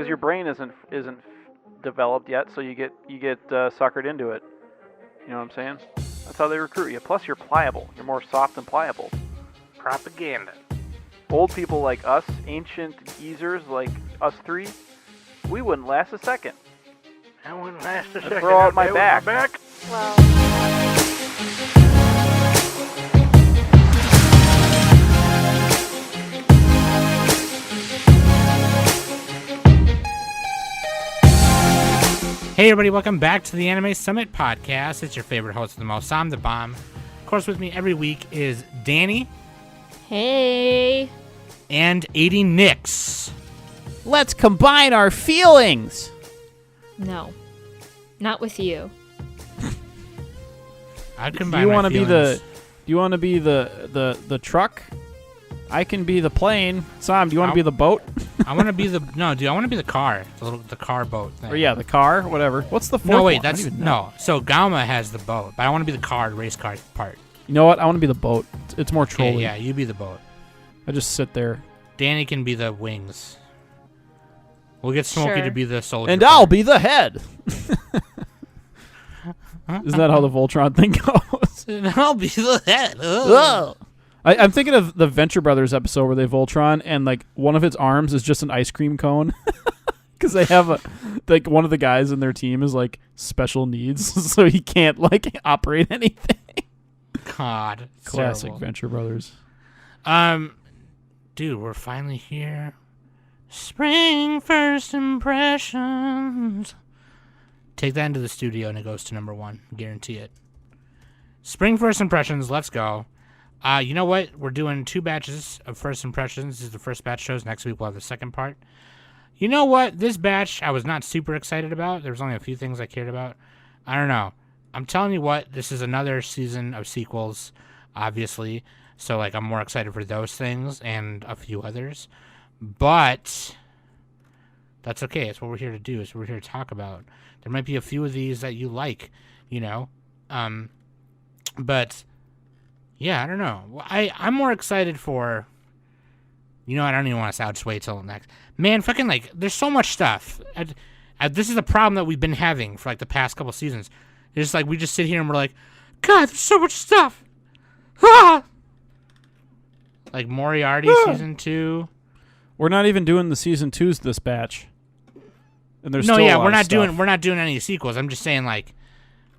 because your brain isn't developed yet, so you get suckered into it. You know what I'm saying? That's how they recruit you. Plus, you're pliable. You're more soft and pliable. Propaganda. Old people like us, ancient geezers like us three, we wouldn't last a second. I wouldn't last a second. Throw out my back. Well. Hey everybody, welcome back to the Anime Summit Podcast. It's your favorite host of the most, I'm the Bomb. Of course, with me every week is Danny. Hey. And 80 Nix. Let's combine our feelings. No. Not with you. I'd combine Do you my want to be feelings. do you want to be the truck? I can be the plane. Sam, do you want to be the boat? I want to be the I want to be the car, the car boat thing. Or yeah, the car, whatever. What's the fourth No, wait, one? I don't even know. no. So Gauma has the boat, but I want to be the car, race car part. You know what? I want to be the boat. It's more Okay, trolling. yeah, you be the boat. I just sit there. Danny can be the wings. We'll get Smokey Sure. to be the soldier. And I'll be the head. Isn't that how the Voltron thing goes? And I'll be the head. Ugh. I'm thinking of the Venture Brothers episode where they Voltron and like one of its arms is just an ice cream cone because they have one of the guys in their team is like special needs, so he can't like operate anything. God, it's Classic terrible. Venture Brothers. Dude, we're finally here. Spring first impressions. Take that into the studio and it goes to number 1. Guarantee it. Spring first impressions. Let's go. You know what? We're doing 2 batches of first impressions. This is the first batch shows. Next week we'll have the second part. You know what? This batch I was not super excited about. There was only a few things I cared about. I don't know. I'm telling you what, this is another season of sequels, obviously. So, like, I'm more excited for those things and a few others. But that's okay. It's what we're here to do. It's what we're here to talk about. There might be a few of these that you like, you know. But, yeah, I don't know. I'm more excited for... You know, I don't even want to say. I'll just wait till next. Man, fucking, like, there's so much stuff. This is a problem that we've been having for, like, the past couple seasons. It's just like, we just sit here and we're like, God, there's so much stuff. Ah! Like, Moriarty Season 2. We're not even doing the season 2s this batch. And there's No, still yeah, a lot of we're not stuff. doing any sequels. I'm just saying, like...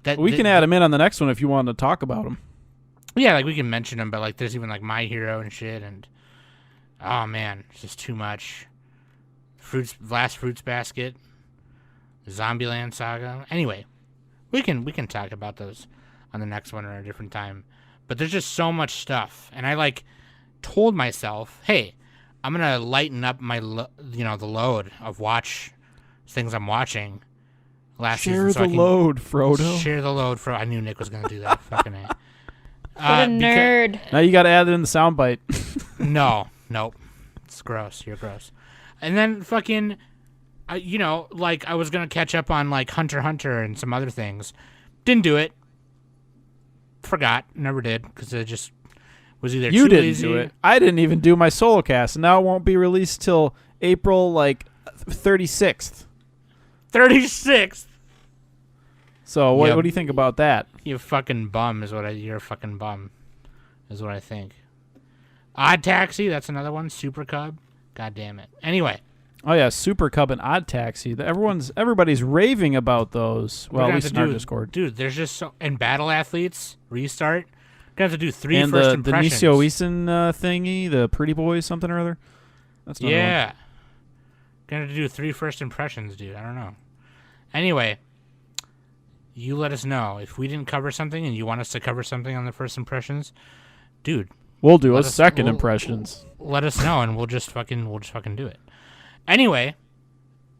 that. We can add them in on the next one if you want to talk about them. Yeah, like, we can mention them, but, like, there's even, like, My Hero and shit, and... Oh, man, it's just too much. Last Fruits Basket. Zombieland Saga. Anyway, we can talk about those on the next one or a different time. But there's just so much stuff. And I, like, told myself, hey, I'm going to lighten up my, the load of things I'm watching last Share season. the load, Frodo. Share the load, Frodo. I knew Nick was going to do that. Fucking A. What a nerd. Now you got to add it in the soundbite. Nope. It's gross. You're gross. And then fucking, I was going to catch up on, like, Hunter x Hunter and some other things. Didn't do it. Forgot. Never did. Because it just was either You too didn't lazy. do it. I didn't even do my solo cast, and now it won't be released till April, 36th. 36th. So what Yep. do you think about that? You fucking bum you're a fucking bum. Is what I think. Odd Taxi, that's another one. Super Cub. God damn it. Anyway. Oh yeah, Super Cub and Odd Taxi. Everybody's raving about those. Well, at least in our Discord. Dude, there's just so... And Battle Athletes, Restart. Gonna have to do 3 And first the impressions. Nisio Isin thingy, the Pretty Boys something or other. That's another one. Yeah. Gonna have to do 3 first impressions, dude. I don't know. Anyway, you let us know if we didn't cover something and you want us to cover something on the first impressions, dude. We'll do Let a us- second we'll- impressions. Let us know and we'll just fucking do it. Anyway,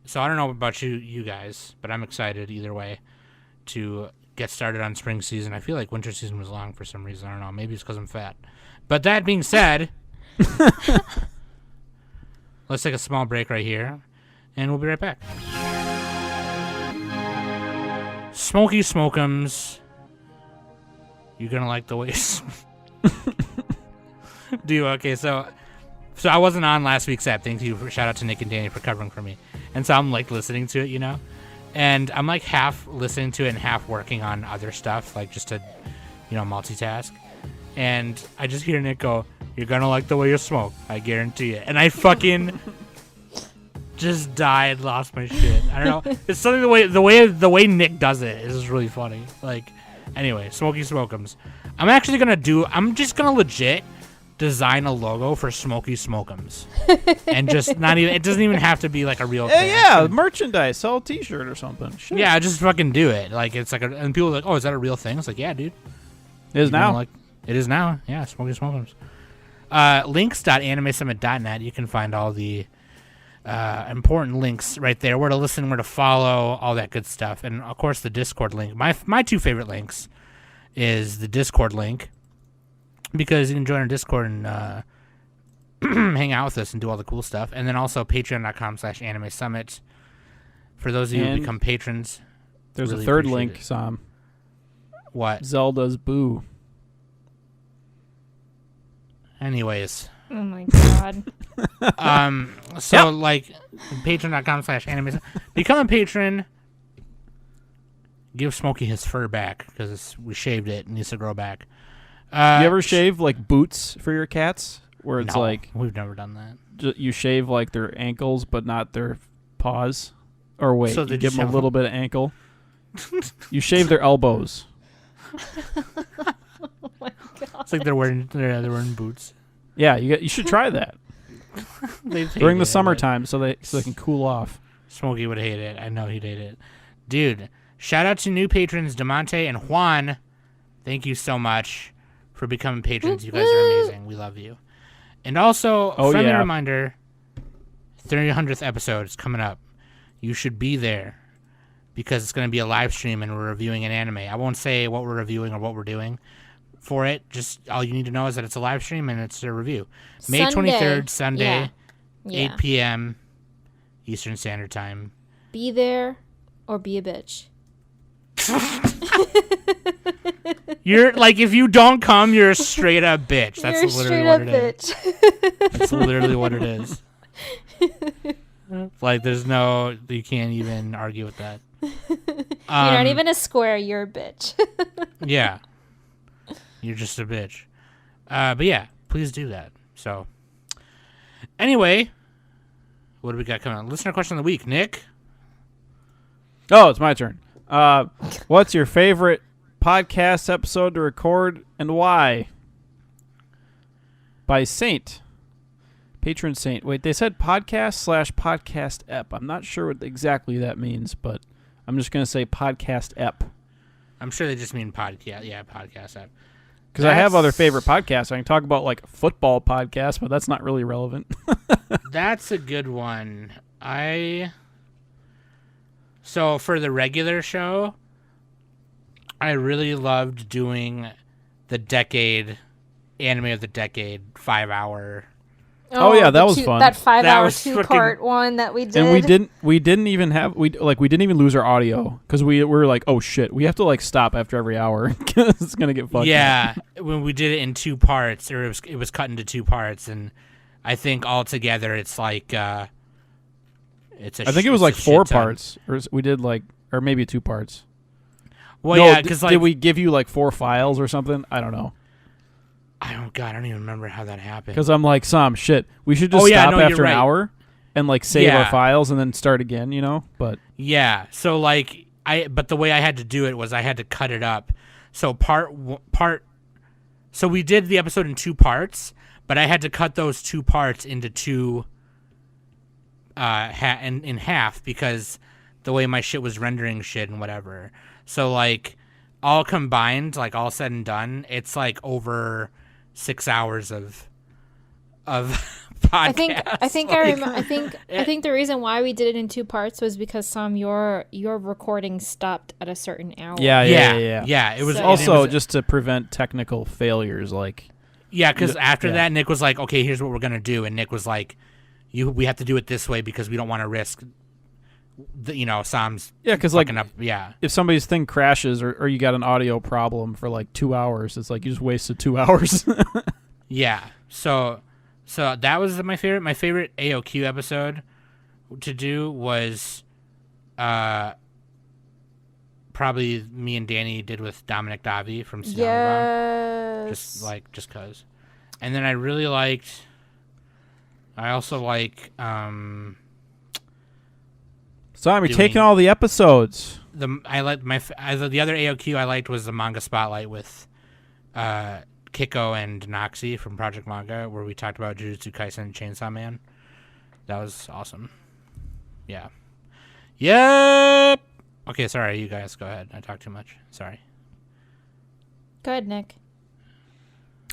so I don't know about you guys, but I'm excited either way to get started on spring season. I feel like winter season was long for some reason. I don't know. Maybe it's because I'm fat. But that being said, let's take a small break right here, and we'll be right back. Smoky Smokums. You're going to like the way... Okay, so I wasn't on last week's app. Thank you. Shout out to Nick and Danny for covering for me. And so I'm like listening to it, and I'm like half listening to it and half working on other stuff, like just to, multitask. And I just hear Nick go, "You're gonna like the way you smoke, I guarantee it." And I fucking just died, lost my shit. I don't know. It's something the way Nick does it is really funny. Like, anyway, Smoky Smokums. I'm just gonna legit design a logo for Smoky Smokums, and just not even. It doesn't even have to be like a real thing. Yeah, merchandise, sell a T-shirt or something. Shit. Yeah, just fucking do it. Like it's like, and people are like, "Oh, is that a real thing?" It's like, yeah, dude. It is now. It is now. Yeah, Smoky Smokums. Links.animesummit.net. You can find all the important links right there. Where to listen, where to follow, all that good stuff, and of course the Discord link. My two favorite links is the Discord link, because you can join our Discord and hang out with us and do all the cool stuff. And then also patreon.com/animesummit. For those of you who become patrons. There's really a third appreciate link, it. Sam. What? Zelda's Boo. Oh my god. Like, patreon.com/animesummit. Become a patron. Give Smokey his fur back, because we shaved it. It needs to grow back. You ever shave like boots for your cats, where it's no, like we've never done that. You shave like their ankles but not their paws, or wait, So they you give just them a have little bit of ankle. You shave their elbows. Oh my god. It's like they're wearing boots. Yeah, you should try that during the summertime, so they can cool off. Smokey would hate it. I know he'd hate it, dude. Shout out to new patrons Demonte and Juan. Thank you so much for becoming patrons. You guys are amazing. We love you. And also, a friendly reminder, 300th episode is coming up. You should be there, because it's going to be a live stream and we're reviewing an anime. I won't say what we're reviewing or what we're doing for it. Just all you need to know is that it's a live stream and it's a review. May 23rd, Sunday, Yeah. 8 p.m. Eastern Standard Time. Be there or be a bitch. You're like, if you don't come, you're a straight up bitch. That's You're literally straight what up it is. bitch. That's literally what it is. Like, you can't even argue with that. You're not even a square, you're a bitch. Yeah. You're just a bitch. But yeah, please do that. So, anyway, what do we got coming on? Listener question of the week, Nick. Oh, it's my turn. What's your favorite podcast episode to record and why? By Saint. Patron Saint. Wait, they said podcast/podcast ep. I'm not sure what exactly that means, but I'm just going to say podcast ep. I'm sure they just mean podcast. Yeah, podcast app. Because I have other favorite podcasts. I can talk about like football podcasts, but that's not really relevant. That's a good one. So for the regular show, I really loved doing the anime of the decade 5-hour. Oh, yeah, that was fun. That 5-hour was 2-part one that we did. And we didn't even lose our audio because we were like, oh shit, we have to like stop after every hour because it's gonna get fucked. Yeah, when we did it in 2 parts, or it was cut into 2 parts, and I think altogether it's like I think it was like 4 parts, or maybe 2 parts. Well, no, yeah, because did we give you like 4 files or something? I don't know. I don't even remember how that happened. Because I'm like, shit, we should just stop after an hour and like save our Yeah. files and then start again, But Yeah, so like but the way I had to do it was I had to cut it up. So so we did the episode in 2 parts, but I had to cut those 2 parts into 2 in half, because the way my shit was rendering shit and whatever. So like all combined, like all said and done, it's like over 6 hours of podcast. I think the reason why we did it in 2 parts was because your recording stopped at a certain hour. Yeah. It was Also just to prevent technical failures, like. Yeah, because after that, Nick was like, "Okay, here's what we're gonna do," and Nick was like, we have to do it this way because we don't want to risk, Sam's because like up. Yeah, if somebody's thing crashes or you got an audio problem for like 2 hours, it's like you just wasted 2 hours. yeah. So that was my favorite. My favorite AOQ episode to do was probably me and Danny did with Dominic Davi from Sinalibon. Yes. Just cause. And then I also like Sam, you're taking all the episodes. the other AOQ I liked was the Manga Spotlight with Kiko and Noxie from Project Manga, where we talked about Jujutsu Kaisen and Chainsaw Man. That was awesome. Yeah. Yep. Okay, sorry, you guys go ahead. I talked too much. Sorry. Go ahead, Nick.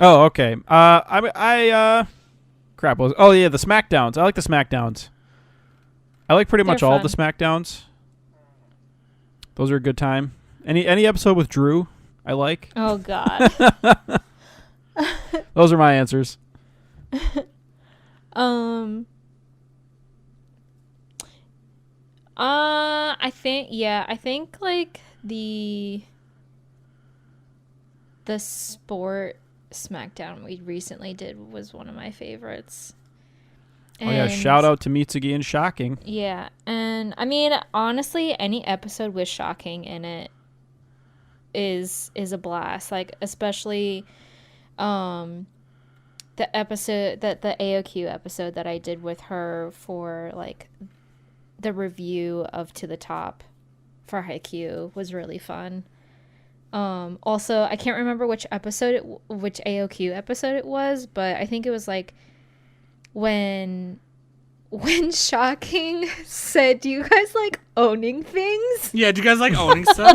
Oh, okay. Crap. The Smackdowns. I like the Smackdowns. I like pretty much They're all fun. the Smackdowns. Those are a good time. Any episode with Drew, I like. Oh God. Those are my answers. I think like the sport SmackDown we recently did was one of my favorites. Oh yeah, shout out to Mitsugi and Shocking. Yeah, and I mean honestly, any episode with Shocking in it is a blast. Like especially the episode the AOQ episode that I did with her for like the review of To the Top for Haikyuu was really fun. Also, I can't remember which AOQ episode it was, but I think it was like when Shocking said, "Do you guys like owning things?" Yeah, do you guys like owning stuff?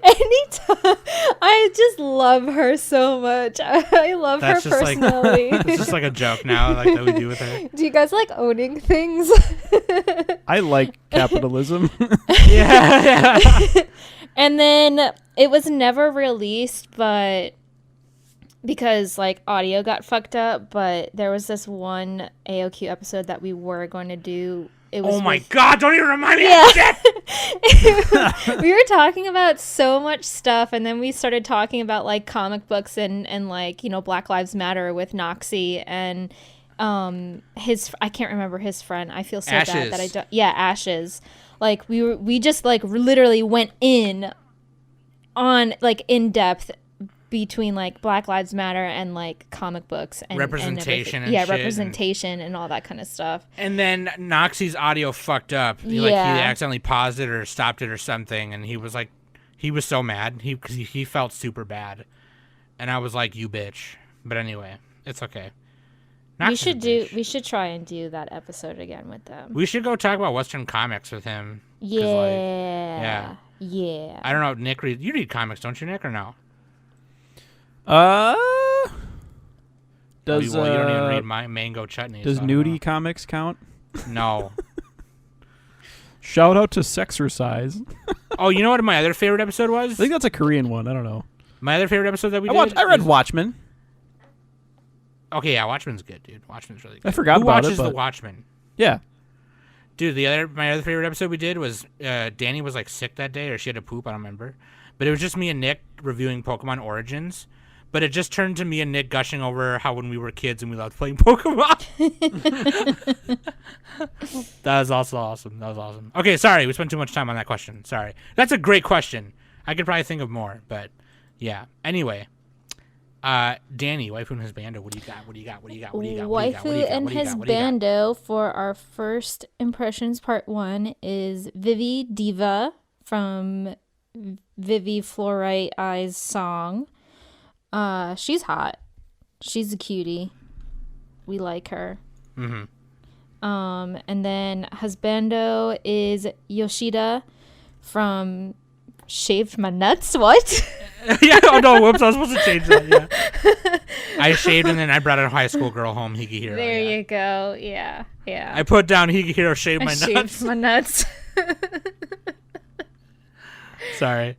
Anytime, I just love her so much. I love That's her just like- personality. It's just like a joke now, like that we do with her. Do you guys like owning things? I like capitalism. Yeah. And then it was never released, but because like audio got fucked up, but there was this one AOQ episode that we were going to do. It was Oh my God! Don't even remind me of shit. We were talking about so much stuff, and then we started talking about like comic books and like, you know, Black Lives Matter with Noxie and his, I can't remember his friend. I feel so bad that I don't. Yeah, Ashes. Like we just like literally went in depth between like Black Lives Matter and like comic books and Representation and and shit representation and all that kind of stuff. And then Noxie's audio fucked up. He accidentally paused it or stopped it or something, and he was so mad. Because he felt super bad, and I was like, "You bitch." But anyway, it's okay. We should try and do that episode again with them. We should go talk about Western comics with him. Yeah. I don't know, Nick. You read comics, don't you, Nick, or no? Does you don't even read my Mango Chutney. Does so nudie comics count? No. Shout out to Sexercise. Oh, you know what my other favorite episode was? I think that's a Korean one. I don't know. My other favorite episode that we did. I read Watchmen. Okay, yeah, Watchmen's good, dude. Watchmen's really good. I forgot Who about it. watches But The Watchmen? yeah. Dude, my other favorite episode we did was Danny was like sick that day, or she had to poop. I don't remember. But it was just me and Nick reviewing Pokemon Origins. But it just turned to me and Nick gushing over how when we were kids and we loved playing Pokemon. That was also awesome. That was awesome. Okay, sorry. We spent too much time on that question. Sorry. That's a great question. I could probably think of more, but yeah. Anyway, Danny, Waifu and Husbando, what do you got? Waifu and Husbando for our first impressions part 1 is Vivy Diva from Vivy Fluorite Eye Song. She's hot. She's a cutie. We like her. Mm-hmm. And then Husbando is Yoshida from Shaved My Nuts. What? Yeah, oh no, whoops, I was supposed to change that, yeah. I shaved and then I brought a high school girl home, Higehiro. There you go. Yeah. I put down Higehiro, shaved my nuts. Shaved my nuts. Sorry.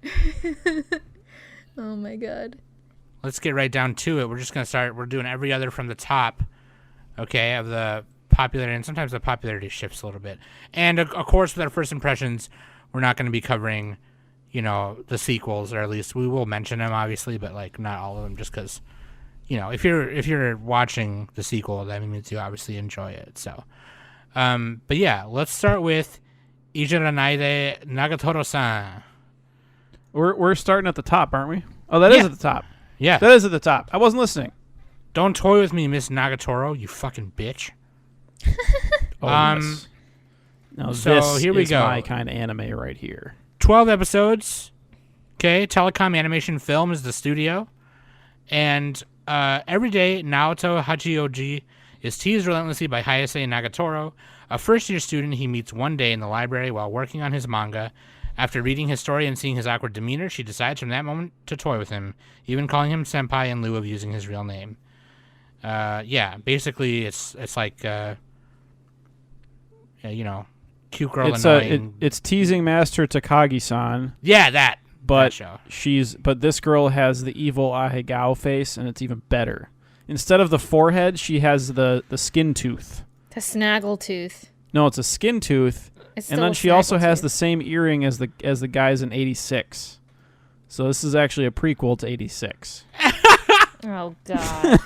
Oh my god. Let's get right down to it. We're just going to start. We're doing every other from the top, okay, of the popularity. And sometimes the popularity shifts a little bit. And, of course, with our first impressions, we're not going to be covering, you know, the sequels, or at least we will mention them, obviously, but, like, not all of them, just because, you know, if you're watching the sequel, that means you obviously enjoy it. So, But yeah, let's start with Ijiranai Nagatoro-san. We're starting at the top, aren't we? Oh, that is Yeah. at the top. Yeah. That is at the top. I wasn't listening. Don't toy with me, Miss Nagatoro, you fucking bitch. Oh, yes. Now so this here we is go. my kind of anime right here. 12 episodes. Okay, Telecom Animation Film is the studio. And every day, Naoto Hachioji is teased relentlessly by Hayase Nagatoro, a first-year student he meets one day in the library while working on his manga. After reading his story and seeing his awkward demeanor, she decides from that moment to toy with him, even calling him senpai in lieu of using his real name. Yeah, basically it's like, cute girl annoying. It's teasing Master Takagi-san, Yeah, that but show. but this girl has the evil Ahegao face, and it's even better. Instead of the forehead, she has the skin tooth. The snaggle tooth. No, it's a skin tooth, It's and still then a she also snaggle has tooth. the same earring as the guys in '86. So this is actually a prequel to '86. Oh god.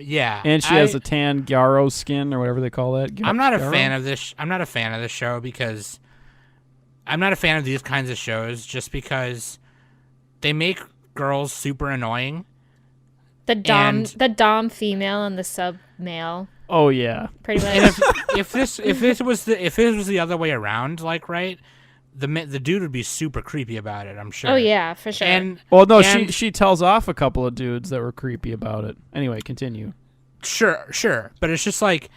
Yeah. And she has a tan Gyaro skin or whatever they call that. I'm not a Gyaro? fan of this. I'm not a fan of this show because I'm not a fan of these kinds of shows just because they make girls super annoying. The And- dom female and the sub male. Oh yeah. Pretty much. And if this was the other way around, like right, the dude would be super creepy about it. I'm sure. Oh yeah, for sure. And Well, no, and- she tells off a couple of dudes that were creepy about it. Anyway, continue. Sure, but it's just like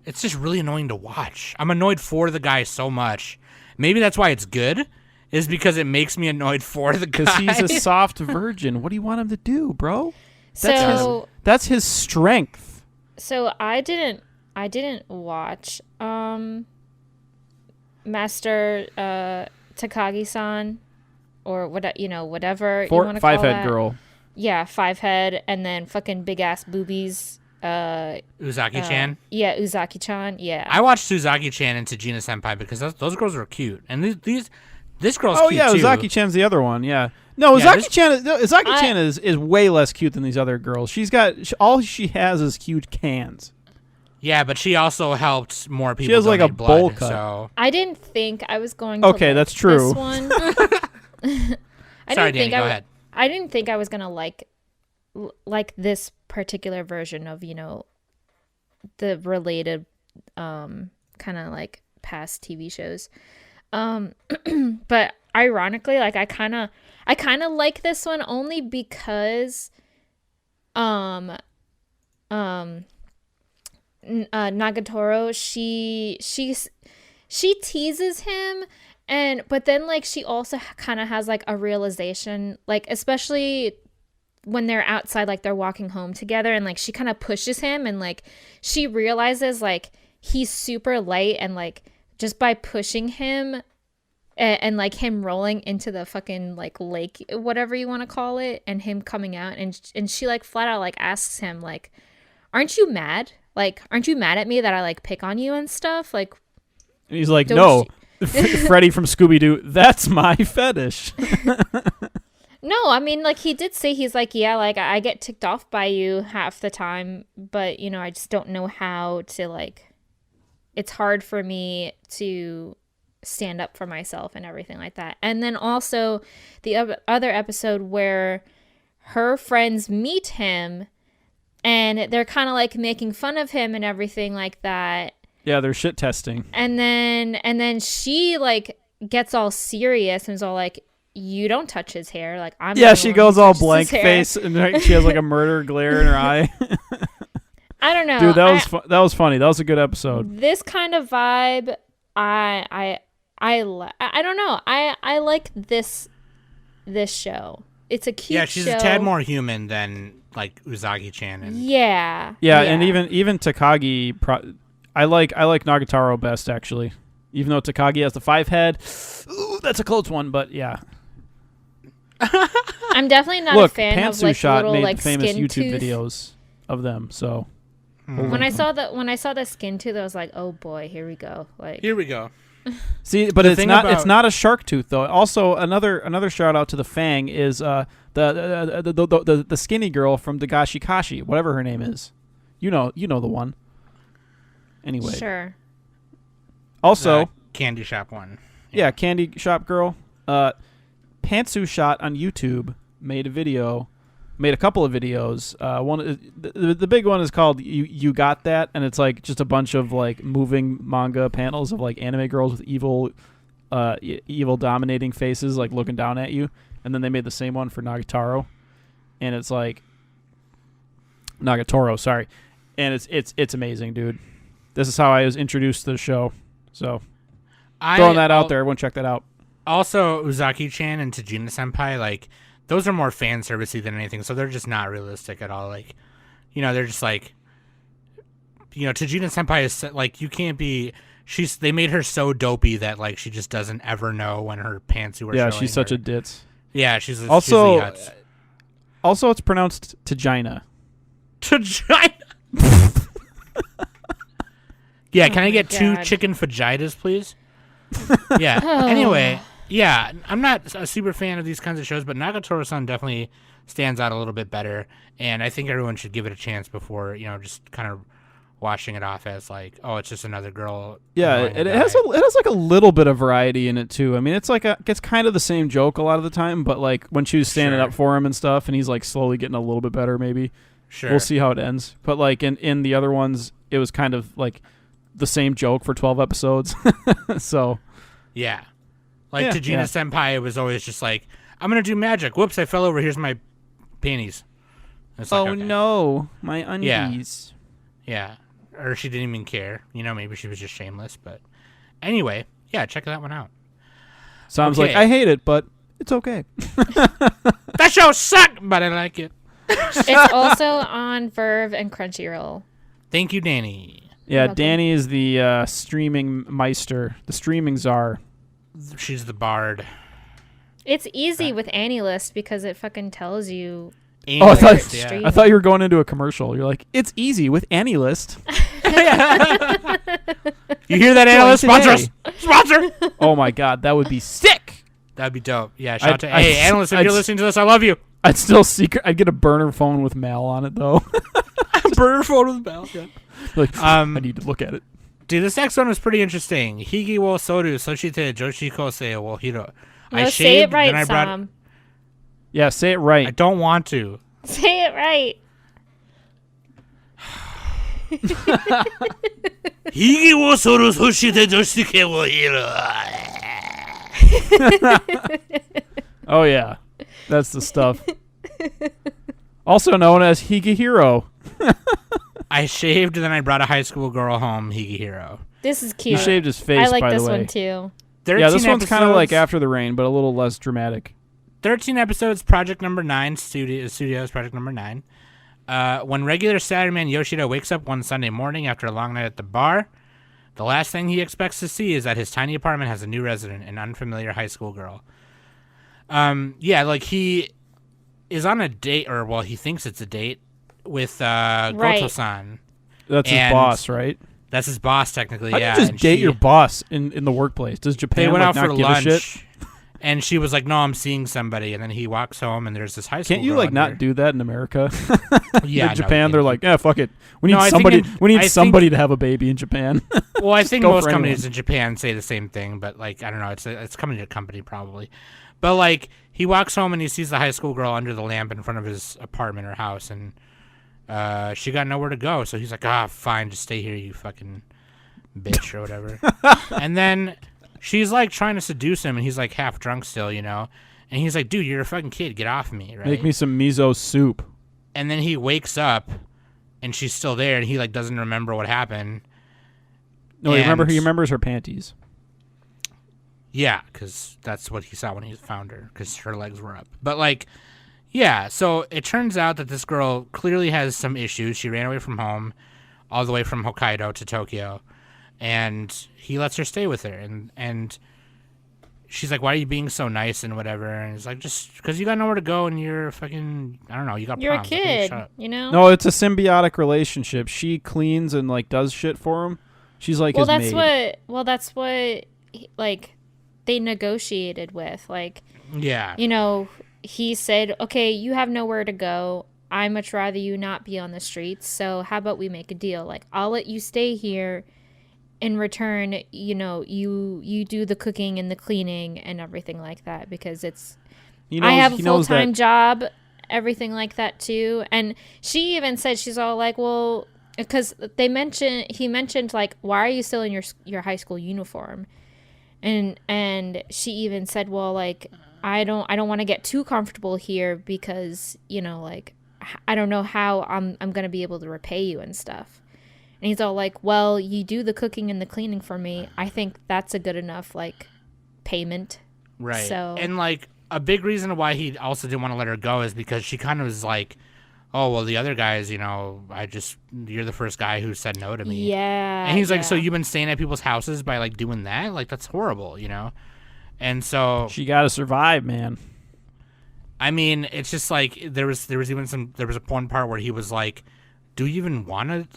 it's just really annoying to watch. I'm annoyed for the guy so much. Maybe that's why it's good, is because it makes me annoyed for the guy. Because he's a soft virgin. What do you want him to do, bro? so That's his strength. so I didn't watch Master Takagi-san or whatever you want to call Five head that. girl. Yeah, 5 head and then fucking big ass boobies. Uzaki-chan. Yeah, Uzaki-chan. Yeah. I watched Uzaki-chan and Tajina Senpai because those girls were cute, and this girl's Oh cute yeah, too. Uzaki-chan's the other one. Yeah. No, Yeah, Uzaki-chan is way less cute than these other girls. All she has is huge cans. Yeah, but she also helped more people. She has like a donate bowl blood, cut. So I didn't think I was going to Okay, like that's true. This one. Sorry, Danny. Go ahead. I didn't think I was gonna like this particular version of the related kind of like past TV shows. But ironically, like I kind of like this one only because Nagatoro she teases him, but then like she also kind of has like a realization, like especially when they're outside, like they're walking home together, and like she kind of pushes him, and like she realizes like he's super light, and like just by pushing him and like him rolling into the fucking like lake, whatever you want to call it, and him coming out, and she like flat out like asks him like, aren't you mad? Like, aren't you mad at me that I like pick on you and stuff? Like, And he's like, Don't no, Freddy from Scooby-Doo, that's my fetish. no, I mean, like he did say, he's like, yeah, like I get ticked off by you half the time, but I just don't know how to like, it's hard for me to stand up for myself and everything like that. And then also the other episode where her friends meet him and they're kind of like making fun of him and everything like that. Yeah, they're shit testing. And then she like gets all serious and is all like, you don't touch his hair. Like I'm. Yeah, the she one goes who all touches his blank hair." face, and she has like a murder glare in her eye. I don't know. Dude, that was funny. That was a good episode. This kind of vibe, I don't know. I like this show. It's a cute Yeah, she's show. a tad more human than like Uzaki-chan. And Yeah. Yeah, and even Takagi, I like Nagatoro best actually. Even though Takagi has the 5 head, ooh, that's a close one. But yeah, I'm definitely not look, a fan of Pantsu like Shot little made like famous skin YouTube tooth. videos of them. So When I saw the skin tooth, I was like, oh boy, here we go. Like here we go. see, but The it's thing not about- a shark tooth though. Also, another shout out to the Fang is the skinny girl from Dagashi Kashi, whatever her name is. You know the one. Anyway. Sure. Also, The candy shop one. yeah, Candy Shop Girl. Pantsu Shot on YouTube made a couple of videos. The big one is called You Got That, and it's like just a bunch of like moving manga panels of like anime girls with evil dominating faces like looking down at you. And then they made the same one for Nagatoro, and it's like Nagatoro, sorry. And it's amazing, dude. This is how I was introduced to the show. So throwing that out there, everyone check that out. Also, Uzaki-chan and Tajina Senpai, like, those are more fan servicey than anything, so they're just not realistic at all. Like, they're just like, Tajina Senpai is like, you can't be. They made her so dopey that like she just doesn't ever know when her pants are showing. She's such a ditz. Yeah, she's the also it's pronounced Tajina. Tajina. Yeah, can I get 2 chicken fajitas, please? Yeah. Anyway, yeah, I'm not a super fan of these kinds of shows, but Nagatoro-san definitely stands out a little bit better, and I think everyone should give it a chance before, just kind of washing it off as like, oh, it's just another girl. Yeah, it has like a little bit of variety in it too. I mean, it's kind of the same joke a lot of the time, but like when she was standing up for him and stuff, and he's like slowly getting a little bit better, maybe. Sure. We'll see how it ends. But like in the other ones, it was kind of like the same joke for 12 episodes. So yeah, like Tajina Senpai was always just like, I'm gonna do magic. Whoops, I fell over. Here's my panties. It's like, okay. No, my undies. Yeah, or she didn't even care. Maybe she was just shameless. But anyway, yeah, check that one out. Sounds like I hate it, but it's okay. That show sucked, but I like it. It's also on Verve and Crunchyroll. Thank you, Danny. Yeah, Danny is the streaming meister, the streaming czar. She's the bard. It's easy with AniList because it fucking tells you. I thought you were going into a commercial. You're like, it's easy with AniList. You hear that, AniList? Sponsor! Oh my god, that would be sick. That'd be dope. Yeah, shout out to AniList, if you're listening to this, I love you. I'd get a burner phone with Mal on it though. Burner phone with Mal. Yeah. Like, I need to look at it. Dude, this next one was pretty interesting. Higi wo soru soshite joshi kosei wo hiro. No, say it right, Sam. Yeah, say it right. I don't want to. Say it right. Higi wo soru soshite joshi wo hiro. Oh yeah, that's the stuff. Also known as Higehiro. I shaved, and then I brought a high school girl home, Higehiro. This is cute. You shaved his face, I like by this the way. one too. Yeah, this one's kind of like After the Rain, but a little less dramatic. 13 episodes, project number 9, studios, project number 9. When regular Saturday man Yoshida wakes up one Sunday morning after a long night at the bar, the last thing he expects to see is that his tiny apartment has a new resident, an unfamiliar high school girl. Yeah, like he is on a date, or well, he thinks it's a date with Goto-san. That's his boss, right? That's his boss, technically. How do you just date your boss in the workplace? Does Japan they went out not for give lunch, a shit? And she was like, "No, I'm seeing somebody." And then he walks home, and there's this high school. Can't you girl like not there. do that in America? Yeah, in Japan, they're like, "Yeah, fuck it. We need No, I somebody. think We need I somebody think- to have a baby in Japan." Well, I think go most for companies anyone. in Japan say the same thing, but like I don't know, it's company to company probably. But like he walks home and he sees the high school girl under the lamp in front of his apartment or house, and she got nowhere to go, so he's like, fine, just stay here, you fucking bitch or whatever. And then she's like trying to seduce him, and he's like half drunk still, and he's like, dude, you're a fucking kid, get off me, right? Make me some miso soup. And then he wakes up, and she's still there, and he like doesn't remember what happened. No, he remembers her panties. Yeah, because that's what he saw when he found her, because her legs were up. But, like, yeah, so it turns out that this girl clearly has some issues. She ran away from home, all the way from Hokkaido to Tokyo, and he lets her stay with her. And she's like, why are you being so nice and whatever? And he's like, just because you got nowhere to go and you're fucking, I don't know, you got You're problems. a Like, hey, kid, shut up. No, it's a symbiotic relationship. She cleans and, like, does shit for him. She's like his maid. That's what, like, they negotiated with. Like, Yeah. he said, okay, you have nowhere to go. I much rather you not be on the streets. So how about we make a deal? Like, I'll let you stay here. In return, you know, you do the cooking and the cleaning and everything like that, because I have a full-time job, everything like that too. And she even said, she's all like, well, because he mentioned like, why are you still in your high school uniform? And she even said, well, like, I don't want to get too comfortable here because, you know, like, I don't know how I'm going to be able to repay you and stuff. And he's all like, well, you do the cooking and the cleaning for me. I think that's a good enough, like, payment. Right. So, and, like, a big reason why he also didn't want to let her go is because she kind of was like, oh, well, the other guys, you know, you're the first guy who said no to me. Yeah. And he's like, so you've been staying at people's houses by, like, doing that? Like, that's horrible, you know? And so... She got to survive, man. I mean, it's just like, there was a one part where he was like, do you even want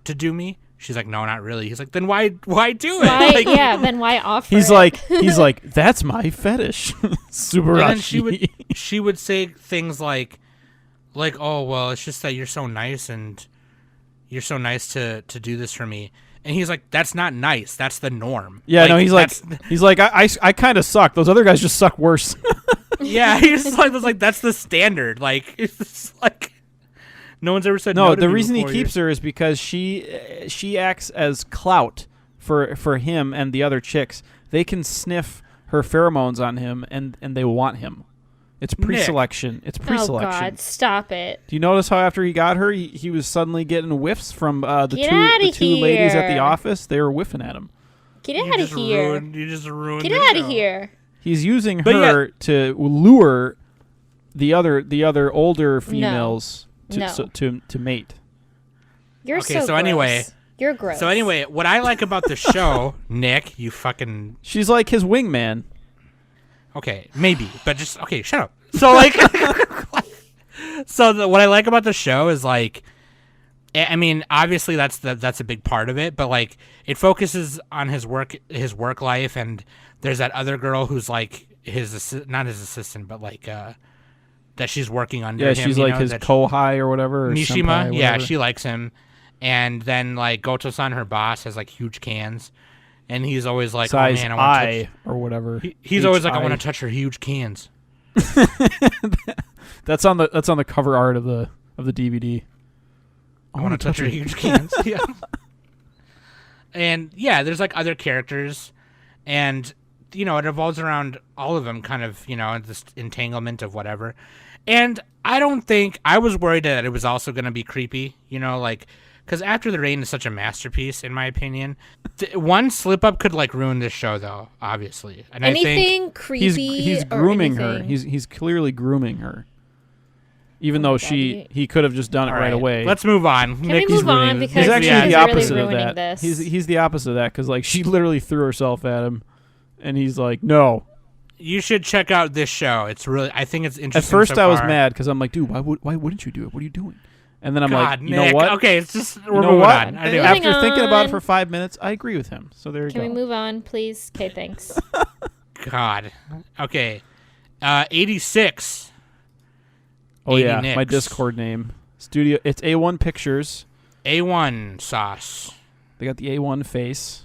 to do me? She's like, no, not really. He's like, then why do it? Like, yeah, then why offer he's it? like, that's my fetish. Subarashi. And then she would say things like, oh, well, it's just that you're so nice and you're so nice to do this for me. And he's like, that's not nice. That's the norm. Yeah, like, no, he's like, I kind of suck. Those other guys just suck worse. Yeah, he's like, that's the standard. Like, it's like, no one's ever said no. No, to the me reason he before keeps her is because she acts as clout for him and the other chicks. They can sniff her pheromones on him, and they want him. It's pre-selection. It's pre-selection. Oh, God, stop it. Do you notice how after he got her, he was suddenly getting whiffs from the two ladies at the office? They were whiffing at him. Get out of here. You just ruined Get out of here. He's using her to lure the other older females to mate. You're okay, so so gross. anyway. You're gross. So anyway, what I like about the show, Nick, you fucking... She's like his wingman. Okay, maybe, but just... Okay, shut up. So, like... what I like about the show is, like... I mean, obviously that's a big part of it, but, like, it focuses on his work life, and there's that other girl who's, like, not his assistant, but, like, that she's working under him. Yeah, she's like his kohai or whatever. Or Mishima, senpai, yeah, she likes him. And then, like, Goto-san, her boss, has, like, huge cans. And he's always like, size oh, man, I want to touch... or whatever. He's always like, I want to touch her huge cans. That's on the cover art of the DVD. I want to touch her huge cans. Yeah. And, yeah, there's, like, other characters. And, you know, it revolves around all of them, kind of, you know, this entanglement of whatever. And I was worried that it was also going to be creepy, you know, like... Because After the Rain is such a masterpiece, in my opinion. One slip up could like ruin this show, though. Obviously, and anything I think creepy. He's grooming her. He's clearly grooming her. Even though he could have just done it right away. Let's move on. Can we move on because he's actually the opposite really of that. This. He's the opposite of that because like she literally threw herself at him, and he's like, no. You should check out this show. It's really, I think it's interesting. At first, so I was far. mad because I'm like, dude, why wouldn't you do it? What are you doing? And then I'm like, you Nick, know what? Okay, it's just we're you know moving what? on. After thinking about it for 5 minutes, I agree with him. So there you go. Can we move on, please? Okay, thanks. God. Okay. 86. Oh yeah, Nicks. my Discord name. Studio. It's A1 Pictures. A1 sauce. They got the A1 face.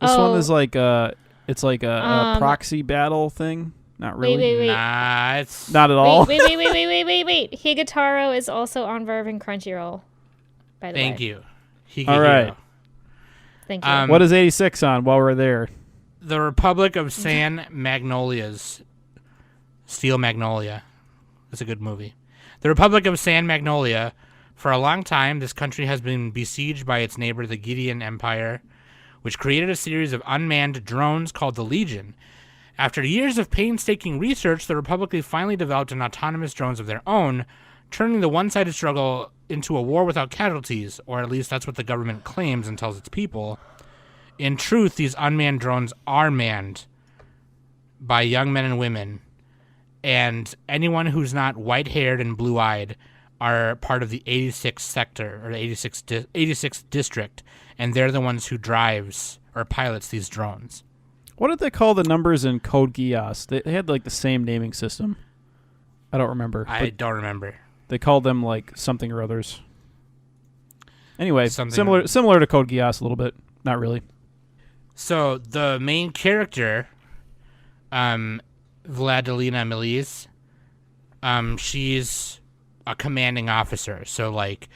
This one is like it's like a proxy battle thing. Not really. Wait. Nah, it's not at all. Wait. Higehiro is also on Verve and Crunchyroll. By the way. Thank you. All right. Thank you. What is 86 on while we're there? The Republic of San Magnolias. Steel Magnolia. It's a good movie. The Republic of San Magnolia. For a long time, this country has been besieged by its neighbor, the Gideon Empire, which created a series of unmanned drones called the Legion. After years of painstaking research, the Republic finally developed an autonomous drones of their own, turning the one-sided struggle into a war without casualties, or at least that's what the government claims and tells its people. In truth, these unmanned drones are manned by young men and women, and anyone who's not white-haired and blue-eyed are part of the 86th sector, or the 86th district, and they're the ones who drives or pilots these drones. What did they call the numbers in Code Geass? They had like the same naming system. I don't remember. I don't remember. They called them like something or others. Anyway, Something similar to Code Geass a little bit. Not really. So the main character, Vladilena Miliz, she's a commanding officer. So like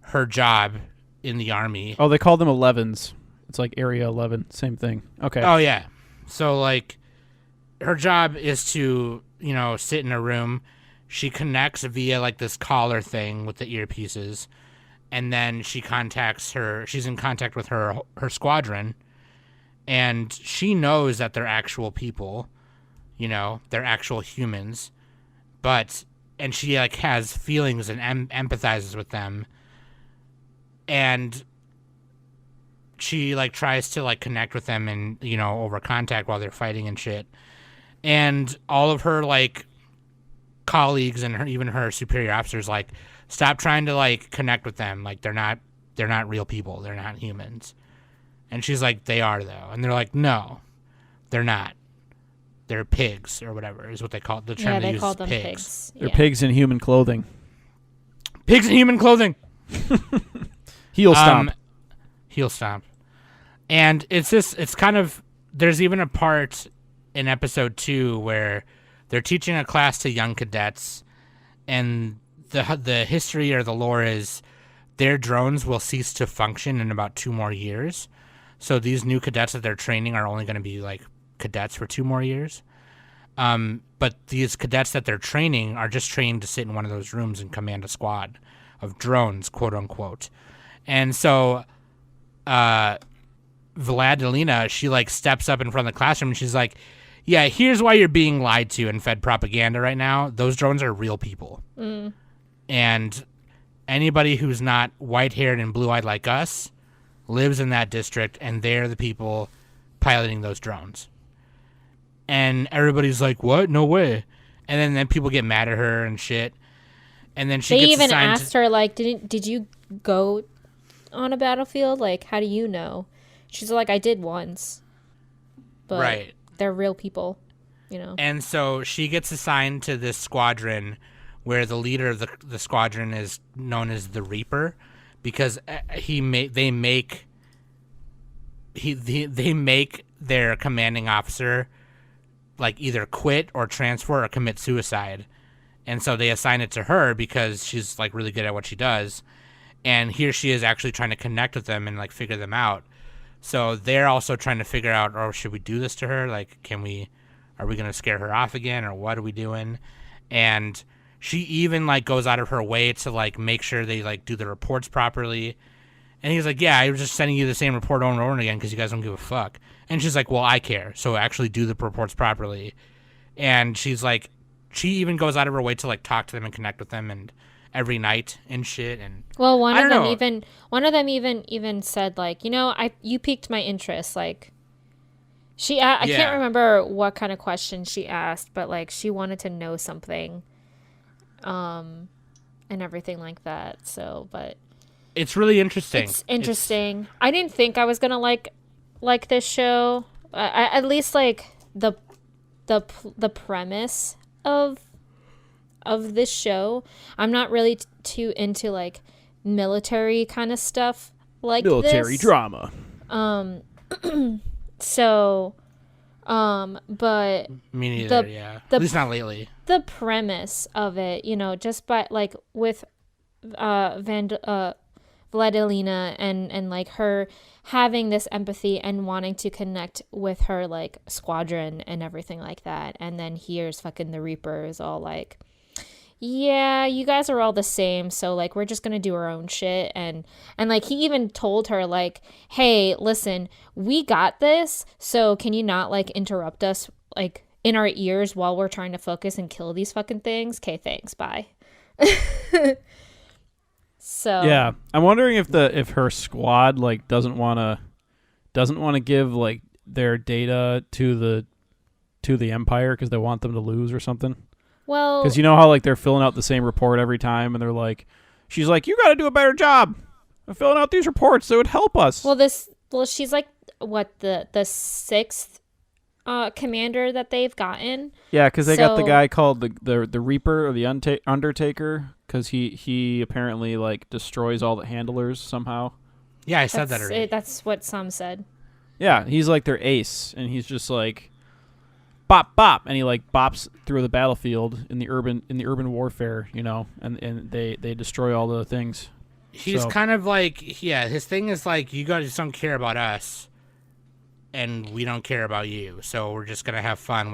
her job in the army. Oh, they call them 11s. It's like Area 11. Same thing. Okay. Oh yeah. So like her job is to, sit in a room. She connects via like this collar thing with the earpieces. And then she's in contact with her squadron, and she knows that they're actual people, they're actual humans, and she like has feelings and empathizes with them, and she like tries to like connect with them and, over contact while they're fighting and shit. And all of her like colleagues and even her superior officers like, stop trying to like connect with them. Like they're not real people. They're not humans. And she's like, they are though. And they're like, no, they're not. They're pigs or whatever is what they call it. The term they use call is them pigs. They're pigs in human clothing. Pigs in human clothing. Heel stomp. Heel stomp. And it's kind of, there's even a part in episode 2 where they're teaching a class to young cadets, and the history or the lore is their drones will cease to function in about 2 more years. So these new cadets that they're training are only going to be like cadets for 2 more years. But these cadets that they're training are just trained to sit in one of those rooms and command a squad of drones, quote unquote. And so Vladilena, she like steps up in front of the classroom and she's like, yeah, here's why you're being lied to and fed propaganda right now. Those drones are real people. Mm. And anybody who's not white-haired and blue-eyed like us lives in that district, and they're the people piloting those drones. And everybody's like, what? No way. And then people get mad at her and shit. And then she gets even assigned asked her, like, did you go on a battlefield? Like, how do you know? She's like, I did once. But right. They're real people, And so she gets assigned to this squadron where the leader of the squadron is known as the Reaper, because they make their commanding officer like either quit or transfer or commit suicide. And so they assign it to her because she's like really good at what she does. And here she is actually trying to connect with them and like figure them out. So they're also trying to figure out, oh, should we do this to her? Like, are we going to scare her off again, or what are we doing? And she even like goes out of her way to like make sure they like do the reports properly. And he's like, yeah, I was just sending you the same report over and over again because you guys don't give a fuck. And she's like, well, I care. So actually do the reports properly. And she's like, she even goes out of her way to like talk to them and connect with them and every night and shit. And well, one of them even said like, you piqued my interest. Like I can't remember what kind of question she asked, but like she wanted to know something, and everything like that. So, but it's really interesting. It's interesting. I didn't think I was gonna like this show. At least like the premise of this show. I'm not really too into like military kind of stuff like military this. drama. So, but me neither. At least not lately. The premise of it, just by like with Vladilena and like her having this empathy and wanting to connect with her like squadron and everything like that, and then here's fucking the Reapers all like, yeah, you guys are all the same, so like we're just gonna do our own shit. And like he even told her like, hey, listen, we got this, so can you not like interrupt us like in our ears while we're trying to focus and kill these fucking things? Okay, thanks, bye. So yeah, I'm wondering if her squad like doesn't want to give like their data to the Empire because they want them to lose or something. Well, because how like they're filling out the same report every time, and they're like, she's like, you got to do a better job of filling out these reports so it would help us. Well, she's like what the 6th commander that they've gotten. Yeah, because they got the So- guy called the Reaper or the Undertaker, because he apparently like destroys all the handlers somehow. Yeah, I said that already. That's what some said. Yeah, he's like their ace, and he's just like bop bop, and he like bops through the battlefield in the urban warfare, you know, and they destroy all the things. He's So- kind of like, yeah, his thing is like, you guys don't care about us, and we don't care about you, so we're just going to have fun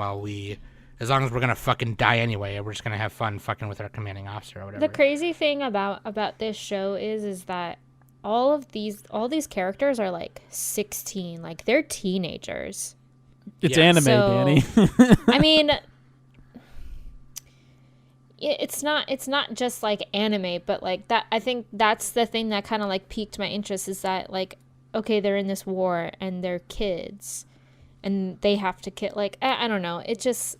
as long as we're going to fucking die anyway, we're just going to have fun fucking with our commanding officer or whatever. The crazy thing about this show is that all these characters are like 16, like they're teenagers. It's Yeah. anime, So- Danny. I mean, it's not just like anime, but like that. I think that's the thing that kind of like piqued my interest, is that like, okay, they're in this war and they're kids, and they have to kill. Like I don't know. It just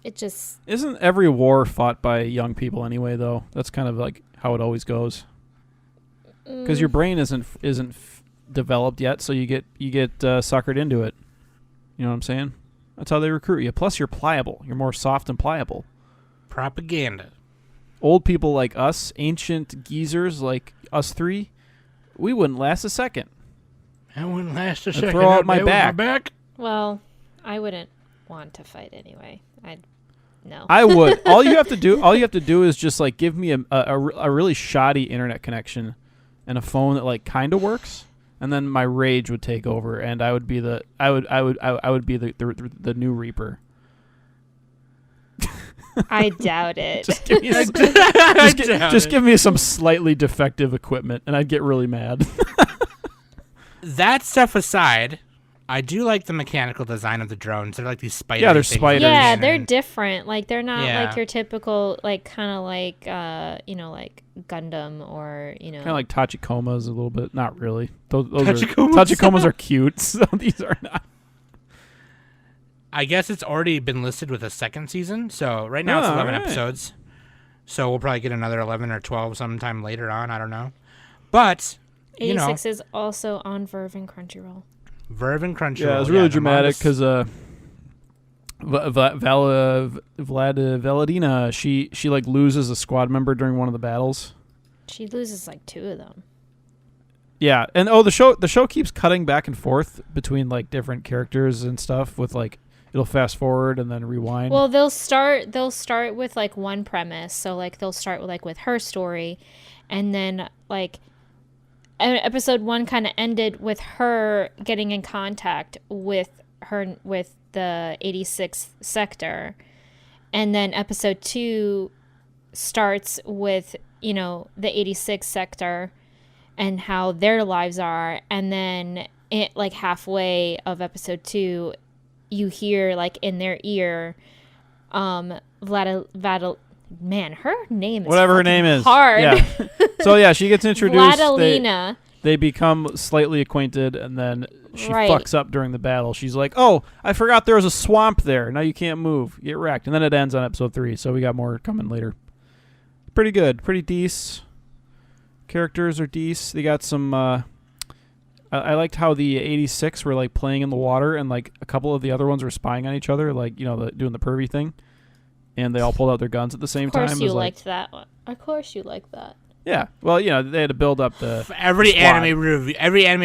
Isn't every war fought by young people anyway, though? That's kind of like how it always goes. Because your brain isn't developed yet, so you get suckered into it. You know what I'm saying? That's how they recruit you. Plus, you're pliable. You're more soft and pliable. Propaganda. Old people like us, ancient geezers like us three, we wouldn't last a second. That wouldn't last a I'd second. throw out I'd my be with back. well, I wouldn't want to fight anyway. No. I would. All you have to do is just like give me a really shoddy internet connection and a phone that like kind of works, and then my rage would take over, and I would be the new Reaper. I doubt it. Just give me just give me some slightly defective equipment, and I'd get really mad. That stuff aside, I do like the mechanical design of the drones. They're like these spiders. Yeah, they're spiders. Yeah, they're different. Like they're not Yeah. like your typical like kind of like like Gundam or Kind of like Tachikomas a little bit. Not really. Those Tachikomas? Tachikomas are cute. So these are not. I guess it's already been listed with a second season. So right now it's 11 alright. episodes. So we'll probably get another 11 or 12 sometime later on. I don't know. But, you know, 86 is also on Verve and Crunchyroll. Verve and Crunchyroll. Yeah, it was really the dramatic manga's- because Valadina, she like loses a squad member during one of the battles. She loses like 2 of them. Yeah, and the show keeps cutting back and forth between like different characters and stuff with like it'll fast forward and then rewind. Well, they'll start with like one premise. So like they'll start with her story, and then like episode 1 kind of ended with her getting in contact with the 86th sector, and then episode 2 starts with the 86th sector and how their lives are, and then like halfway of episode 2 you hear like in their ear man, her name is Whatever her fucking name is. hard. Yeah. So yeah, she gets introduced. Vladalina. They become slightly acquainted, and then she Right. fucks up during the battle. She's like, "Oh, I forgot there was a swamp there. Now you can't move. Get wrecked." And then it ends on episode 3. So we got more coming later. Pretty good. Pretty decent. Characters are decent. They got some. I liked how the 86 were like playing in the water, and like a couple of the other ones were spying on each other, like doing the pervy thing, and they all pulled out their guns at the same Of course time. you It was like, liked that one. Of course you liked that. yeah. Well, they had to build up the. For every squad. anime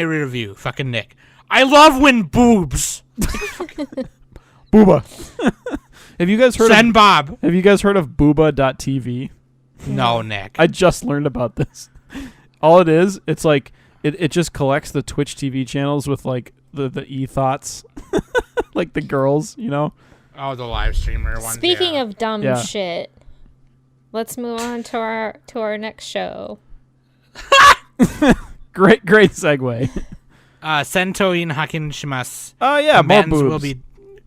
review, fucking Nick. I love when boobs. Booba. Have you guys heard Send of Bob. Have you guys heard of Booba.tv? No, Nick. I just learned about this. All it is, it's like it just collects the Twitch TV channels with like the e-thoughts, like the girls, Oh, the live streamer one. Speaking of dumb Yeah. shit, let's move on to our next show. Great segue. Sentoin Hakin Shimasu. Oh yeah, more boobs.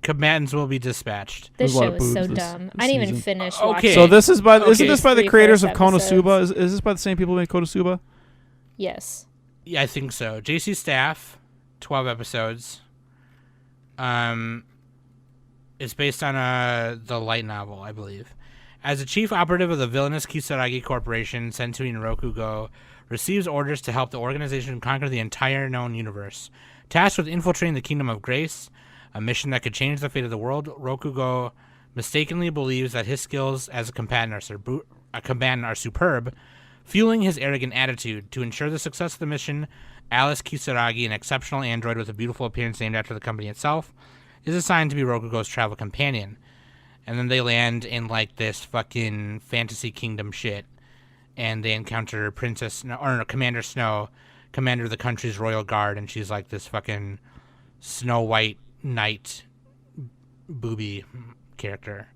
Combatants will be dispatched. This There's a lot show of is so boobs this dumb. I didn't even season. finish Okay. watching. So this is isn't Okay. this by the Three creators of first Konosuba? episodes. Is this by the same people who made Konosuba? Yes. Yeah, I think so. JC Staff, 12 episodes. It's based on the light novel, I believe. As a chief operative of the villainous Kisaragi Corporation, Sentoin Rokugo receives orders to help the organization conquer the entire known universe. Tasked with infiltrating the Kingdom of Grace, a mission that could change the fate of the world. Rokugo mistakenly believes that his skills as a combatant are superb, fueling his arrogant attitude. To ensure the success of the mission, Alice Kisaragi, an exceptional android with a beautiful appearance named after the company itself, is assigned to be Rokugo's travel companion. And then they land in like this fucking fantasy kingdom shit, and they encounter Commander Snow, commander of the country's royal guard, and she's like this fucking Snow White knight booby character.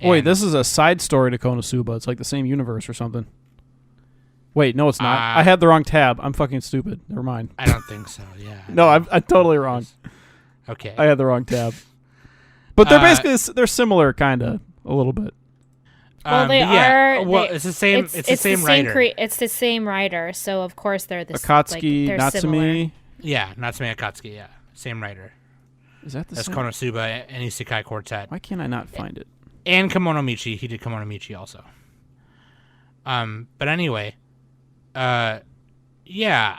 Wait, this is a side story to Konosuba. It's like the same universe or something. Wait, no, it's not. I had the wrong tab. I'm fucking stupid. Never mind. I don't think so. Yeah. No, I'm totally wrong. Okay. I had the wrong tab. But they're basically they're similar, kind of a little bit. Well, they yeah. are. Well, it's the same. It's the same writer. It's the same writer, so of course they're the Akatsuki, they're Natsume. similar. Yeah, Natsume Akatsuki. Yeah, same writer. Is that the That's same? Konosuba and Isekai Quartet. Why can't I not find it? And Kimono Michi. He did Kimono Michi also. But anyway, yeah,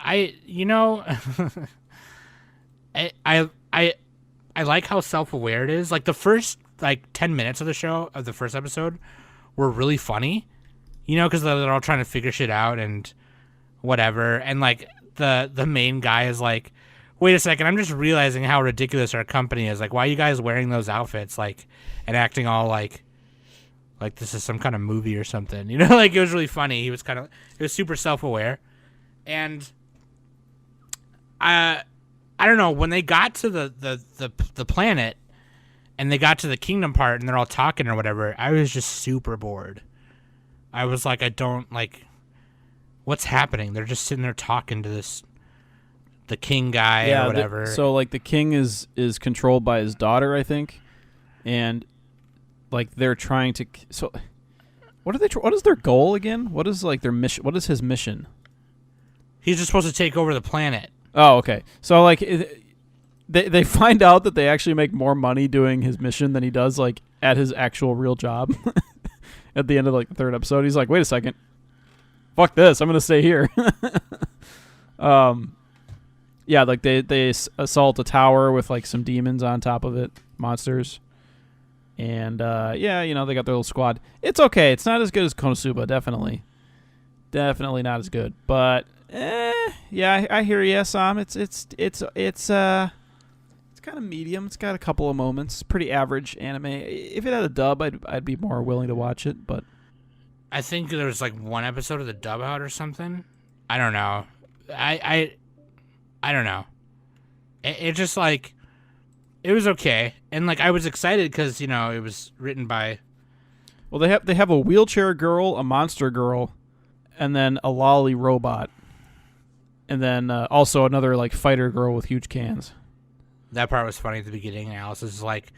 I like how self-aware it is. Like the first 10 minutes of the first episode were really funny, because they're all trying to figure shit out and whatever. And like the main guy is like, wait a second, I'm just realizing how ridiculous our company is. Like, why are you guys wearing those outfits? Like, and acting all like this is some kind of movie or something, like it was really funny. He was super self-aware. And I don't know, when they got to the planet and they got to the kingdom part and they're all talking or whatever, I was just super bored. I was like, I don't like what's happening. They're just sitting there talking to the king guy or whatever. So like the king is controlled by his daughter, I think, and like they're trying to. So what are they? What is their goal again? What is like their mission? What is his mission? He's just supposed to take over the planet. Oh, okay. So like they find out that they actually make more money doing his mission than he does like at his actual real job. At the end of like the third episode, he's like, "Wait a second, fuck this! I'm gonna stay here." Yeah, like they assault a tower with like some demons on top of it, monsters, and yeah, they got their little squad. It's okay. It's not as good as Konosuba, definitely not as good. But yeah, I hear you, Sam. It's kind of medium. It's got a couple of moments. It's pretty average anime. If it had a dub, I'd be more willing to watch it. But I think there was like one episode of the dub out or something. I don't know. I don't know. It just like it was okay, and like I was excited because it was written by. Well, they have a wheelchair girl, a monster girl, and then a lolly robot, and then also another like fighter girl with huge cans. That part was funny at the beginning. Alice is like,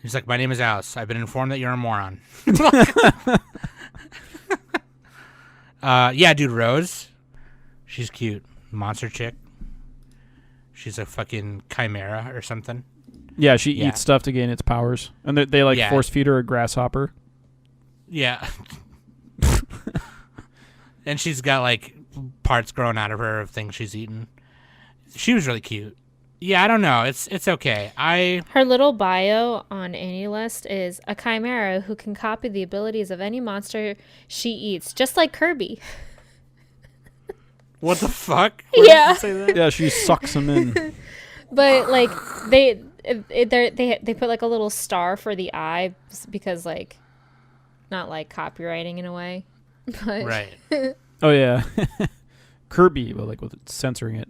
he's like, "My name is Alice. I've been informed that you're a moron." Yeah, dude, Rose, she's cute, monster chick. She's a fucking chimera or something. Yeah, she eats stuff to gain its powers, and they force feed her a grasshopper. Yeah. And she's got like parts growing out of her of things she's eaten. She was really cute. Yeah, I don't know. It's okay. Her little bio on AniList is a chimera who can copy the abilities of any monster she eats, just like Kirby. What the fuck? Yeah. Say that? Yeah, she sucks them in. But like they put like a little star for the eye because like not like copywriting in a way, but Right. Oh yeah, Kirby, but like with censoring it.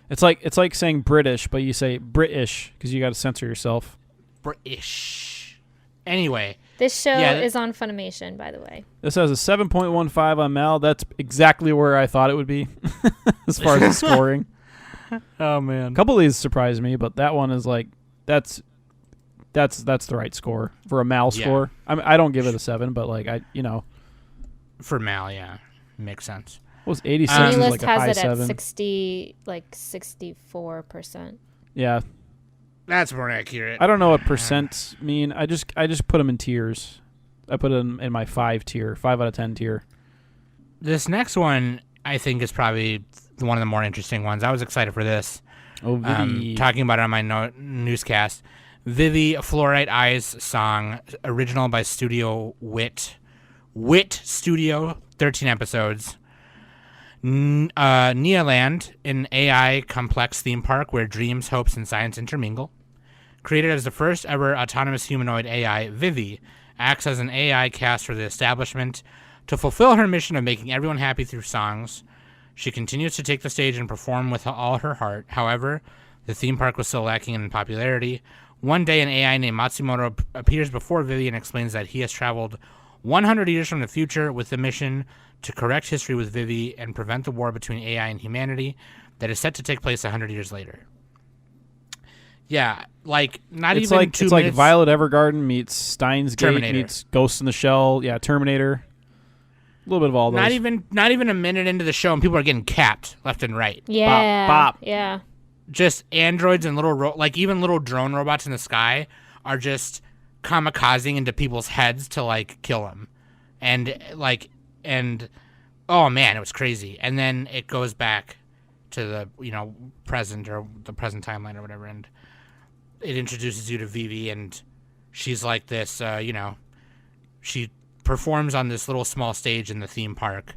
It's like saying British, but you say British because you got to censor yourself. British. Anyway. This show is on Funimation, by the way. This has a 7.15 on Mal. That's exactly where I thought it would be as far as the scoring. Oh man. A couple of these surprised me, but that one is like that's the right score for a Mal score. I mean, I don't give it a 7, but like for Mal, yeah, makes sense. What was 86 is AniList like a has high it 7. at 64%. Yeah, that's more accurate. I don't know what percent mean. I just put them in tiers. I put them in my 5 tier, 5 out of 10 tier. This next one, I think, is probably one of the more interesting ones. I was excited for this. Oh, Vivy. Talking about it on my newscast. Vivy, Fluorite Eyes Song, original by Studio Wit. Wit Studio, 13 episodes. Nealand, an AI complex theme park where dreams, hopes, and science intermingle. Created as the first ever autonomous humanoid AI, Vivy acts as an AI cast for the establishment to fulfill her mission of making everyone happy through songs. She continues to take the stage and perform with all her heart. However, the theme park was still lacking in popularity. One day, an AI named Matsumoto appears before Vivy and explains that he has traveled 100 years from the future with the mission to correct history with Vivy and prevent the war between AI and humanity that is set to take place 100 years later. Yeah, like not It's even like 2 it's minutes. like Violet Evergarden meets Steins Gate Terminator. meets Ghost in the Shell. Yeah, Terminator. A little bit of all those. Not even a minute into the show, and people are getting capped left and right. Yeah. bop. Yeah. Just androids and like even little drone robots in the sky are just kamikazing into people's heads to like kill them, and oh man, it was crazy. And then it goes back to the present or the present timeline or whatever, and it introduces you to Vivy, and she's like this, she performs on this little small stage in the theme park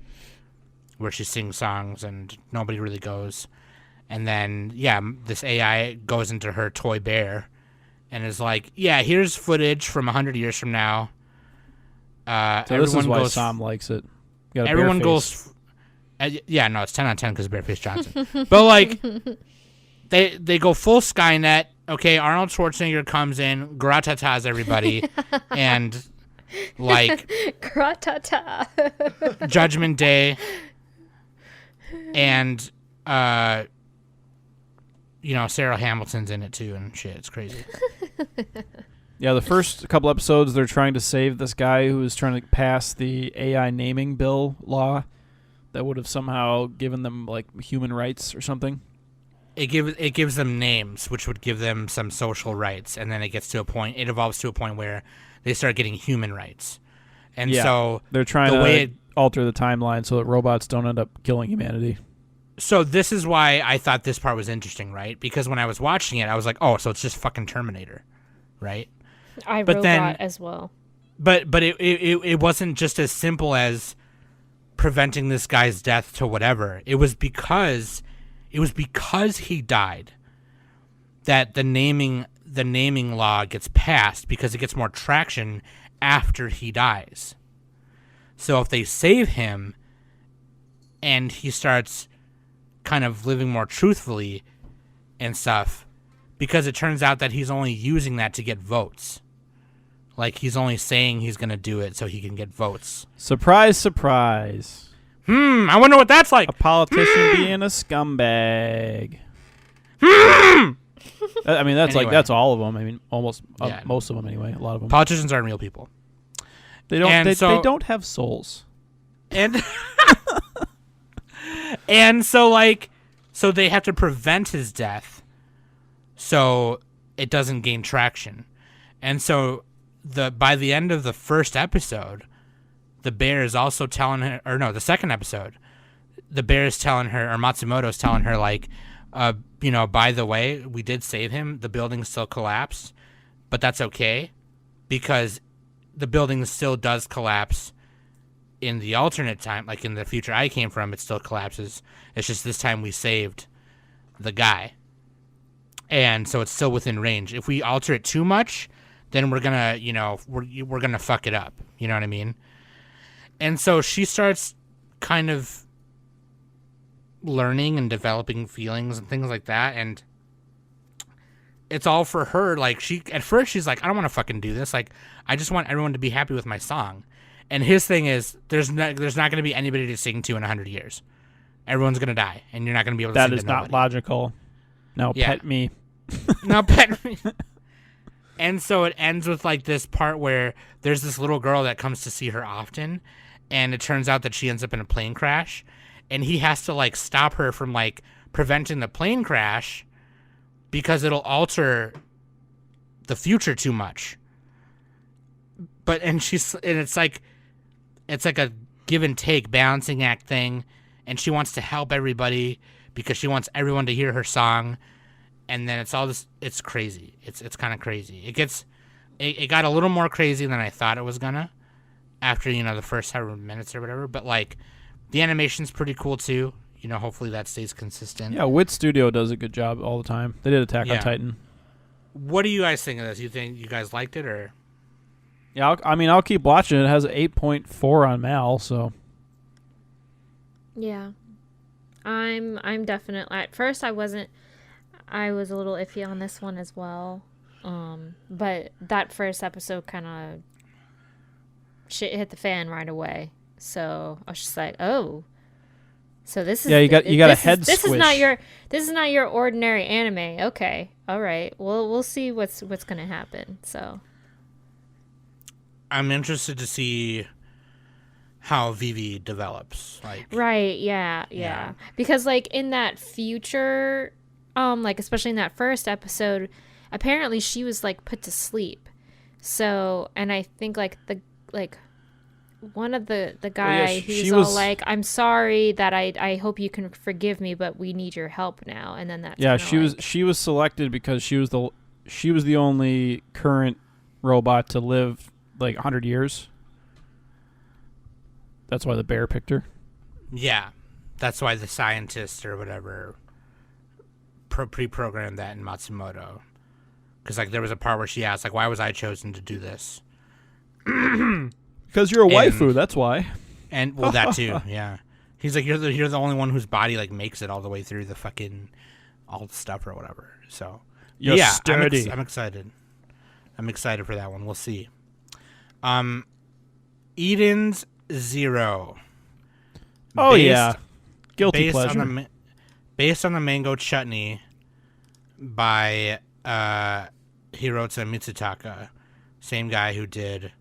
where she sings songs and nobody really goes. And then, this AI goes into her toy bear and is like, here's footage from 100 years from now. So this is why Sam likes it. You got a Everyone bare face. goes... no, it's 10 on 10 because Bareface Johnson. But, like, they go full Skynet. Okay, Arnold Schwarzenegger comes in, gratatas everybody, and, like... Gratata. Judgment Day. And, Sarah Hamilton's in it, too, and shit. It's crazy. Yeah, the first couple episodes, they're trying to save this guy who was trying to pass the AI naming bill law that would have somehow given them, like, human rights or something. It gives them names, which would give them some social rights, and then it evolves to a point where they start getting human rights. And so they're trying to alter the timeline so that robots don't end up killing humanity. So this is why I thought this part was interesting, right? Because when I was watching it, I was like, oh, so it's just fucking Terminator, right? iRobot as well. But it wasn't just as simple as preventing this guy's death to whatever. It was because he died that the naming law gets passed, because it gets more traction after he dies. So if they save him and he starts kind of living more truthfully and stuff, because it turns out that he's only using that to get votes. Like, he's only saying he's going to do it so he can get votes. Surprise, surprise. I wonder what that's like. A politician being a scumbag. I mean, that's all of them. I mean, almost most of them anyway. A lot of them. Politicians aren't real people. They don't have souls. And so they have to prevent his death so it doesn't gain traction. And so by the end of the first episode, the bear is also telling her, or no, the second episode, the bear is telling her, or Matsumoto's telling her, like, by the way, we did save him. The building still collapsed, but that's okay, because the building still does collapse in the alternate time, like in the future I came from, it still collapses. It's just this time we saved the guy. And so it's still within range. If we alter it too much, then we're gonna, we're gonna fuck it up. You know what I mean? And so she starts kind of learning and developing feelings and things like that. And it's all for her. Like, at first she's like, I don't want to fucking do this. Like, I just want everyone to be happy with my song. And his thing is, there's not going to be anybody to sing to in 100 years. Everyone's going to die, and you're not going to be able to sing to That is not nobody. logical. Now pet me. Now pet me. And so it ends with, like, this part where there's this little girl that comes to see her often, and it turns out that she ends up in a plane crash, and he has to, like, stop her from, like, preventing the plane crash because it'll alter the future too much. And it's like a give and take balancing act thing, and she wants to help everybody because she wants everyone to hear her song, and then it's all this. It's crazy. It's kind of crazy. It got a little more crazy than I thought it was gonna after the first several minutes or whatever. But like, the animation's pretty cool too. Hopefully that stays consistent. Yeah, Wit Studio does a good job all the time. They did Attack on Titan. What do you guys think of this? You think you guys liked it or? Yeah, I'll keep watching. It has an 8.4 on Mal, so. Yeah. I'm definitely, at first I was a little iffy on this one as well. But that first episode kind of shit hit the fan right away. So I was just like, oh, so this is you got a head this squish. This is not your ordinary anime. Okay, all right. Well, we'll see what's gonna happen. So I'm interested to see how Vivy develops. Like, right, yeah. Because like in that future, like especially in that first episode, apparently she was like put to sleep. So, and I think like one of the guy who's all like, I'm sorry that I hope you can forgive me, but we need your help now. And then that's she was selected because she was the only current robot to live like 100 years. That's why the bear picked her. Yeah, that's why the scientist or whatever pre-programmed that in Matsumoto. Because like there was a part where she asked like, why was I chosen to do this? Because you're a waifu, that's why. And well, that too, yeah. He's like, you're the only one whose body like makes it all the way through the fucking all the stuff or whatever. So you're yeah, sturdy. I'm excited. I'm excited for that one. We'll see. Eden's Zero. Guilty pleasure. Based on the Mango Chutney by Hirota Mitsutaka, same guy who did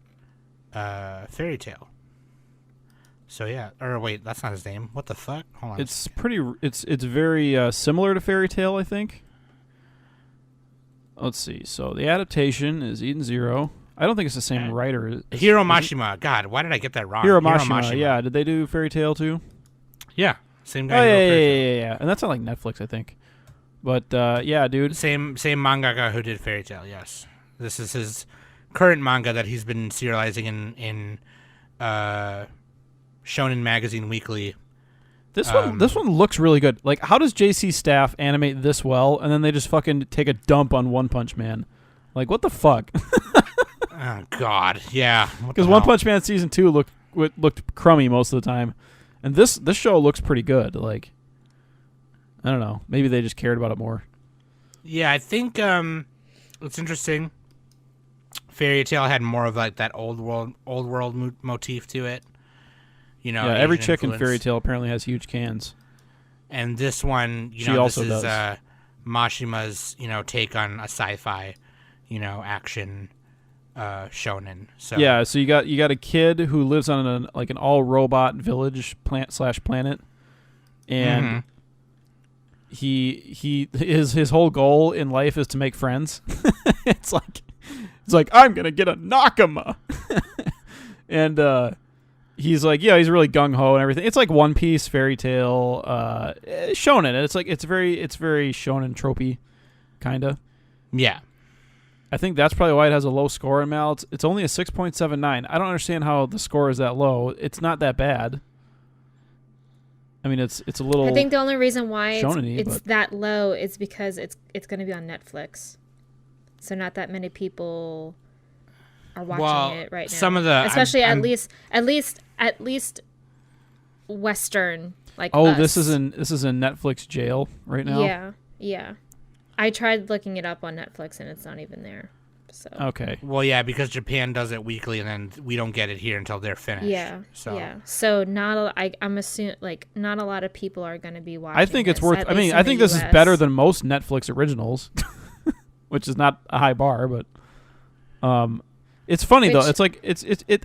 Fairy Tail. So yeah, or wait, that's not his name. What the fuck? Hold on. It's very similar to Fairy Tail, I think. Let's see. So the adaptation is Eden Zero. I don't think it's the same writer. Hiro Mashima. God, why did I get that wrong? Hiro Mashima. Yeah, did they do Fairy Tail too? Yeah, same guy. Oh, yeah. And that's on like Netflix, I think. But yeah, dude. Same mangaka who did Fairy Tail. Yes, this is his current manga that he's been serializing in Shonen Magazine Weekly. This one looks really good. Like, how does JC Staff animate this well, and then they just fucking take a dump on One Punch Man? Like, what the fuck? Oh God, yeah. Because One Punch Man season 2 looked crummy most of the time, and this show looks pretty good. Like, I don't know. Maybe they just cared about it more. Yeah, I think it's interesting. Fairy Tail had more of like that old world motif to it. Yeah, every chick in Fairy Tail apparently has huge cans. And this one, she also this does. is Mashima's, take on a sci-fi, action shonen. So yeah, so you got a kid who lives on an all robot village planet, and his whole goal in life is to make friends. It's like I'm gonna get a Nakama, and he's like, yeah, he's really gung ho and everything. It's like One Piece, Fairy Tail, shonen. It's like it's very shonen tropey, kinda. Yeah. I think that's probably why it has a low score in Mal. It's only a 6.79. I don't understand how the score is that low. It's not that bad. I mean, it's a little. I think the only reason why it's but that low is because it's going to be on Netflix, so not that many people are watching it right now. Some of the, especially at least Western like. Oh, us. this is in Netflix jail right now. Yeah. I tried looking it up on Netflix and it's not even there. So okay. Well, yeah, because Japan does it weekly and then we don't get it here until they're finished. Yeah. So I'm assuming like not a lot of people are going to be watching. I think it's worth. I mean, I think this is better than most Netflix originals, which is not a high bar, but it's funny though. It's like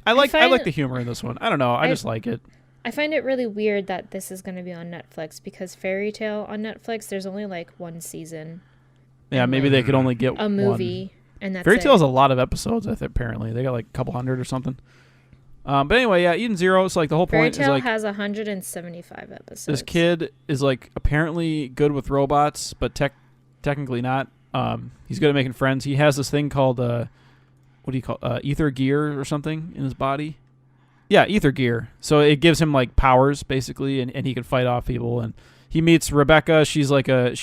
I like the humor in this one. I don't know. I just like it. I find it really weird that this is going to be on Netflix because Fairy Tail on Netflix, there's only like one season. Yeah, maybe they could only get a movie, and that's Fairy Tail has it. a lot of episodes. I think apparently they got like a couple hundred or something. But anyway, yeah, Eden Zero. It's like the whole point Fairy Tail is like has 175 episodes. This kid is like apparently good with robots, but technically not. He's good at making friends. He has this thing called what do you call ether gear or something in his body. Yeah, ether gear. So it gives him like powers basically, and he can fight off people. And he meets Rebecca. She's like a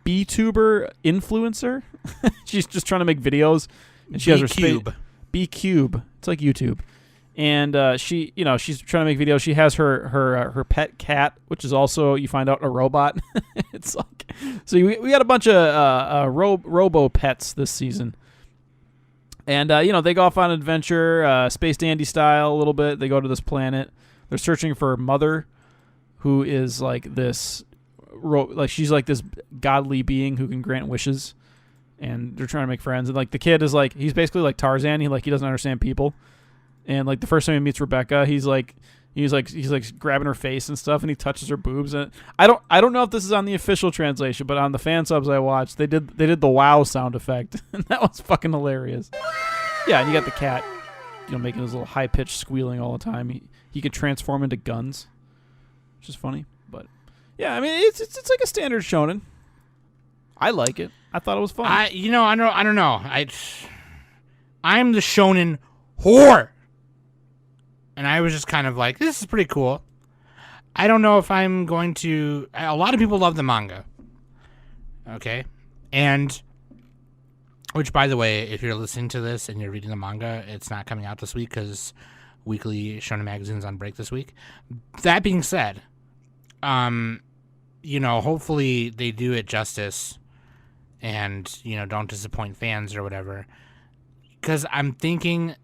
B-tuber influencer. She's just trying to make videos, and she has her B-cube. It's like YouTube. And she's trying to make videos. She has her pet cat, which is also, you find out, a robot. It's like, so we got a bunch of robo pets this season. And they go off on an adventure, Space Dandy style a little bit. They go to this planet. They're searching for Mother, who is like this, she's like this godly being who can grant wishes. And they're trying to make friends. And like the kid is like, he's basically like Tarzan. He doesn't understand people. And like the first time he meets Rebecca, he's like grabbing her face and stuff, and he touches her boobs. And I don't know if this is on the official translation, but on the fan subs I watched, they did the wow sound effect, and that was fucking hilarious. Yeah, and you got the cat, making his little high pitched squealing all the time. He could transform into guns, which is funny. But yeah, I mean it's like a standard shonen. I like it. I thought it was fun. I don't know. I'm the shonen whore. And I was just kind of like, this is pretty cool. I don't know if I'm going to... A lot of people love the manga. Okay? And... Which, by the way, if you're listening to this and you're reading the manga, it's not coming out this week because Weekly Shonen Magazine's on break this week. That being said, hopefully they do it justice and, don't disappoint fans or whatever. Because I'm thinking...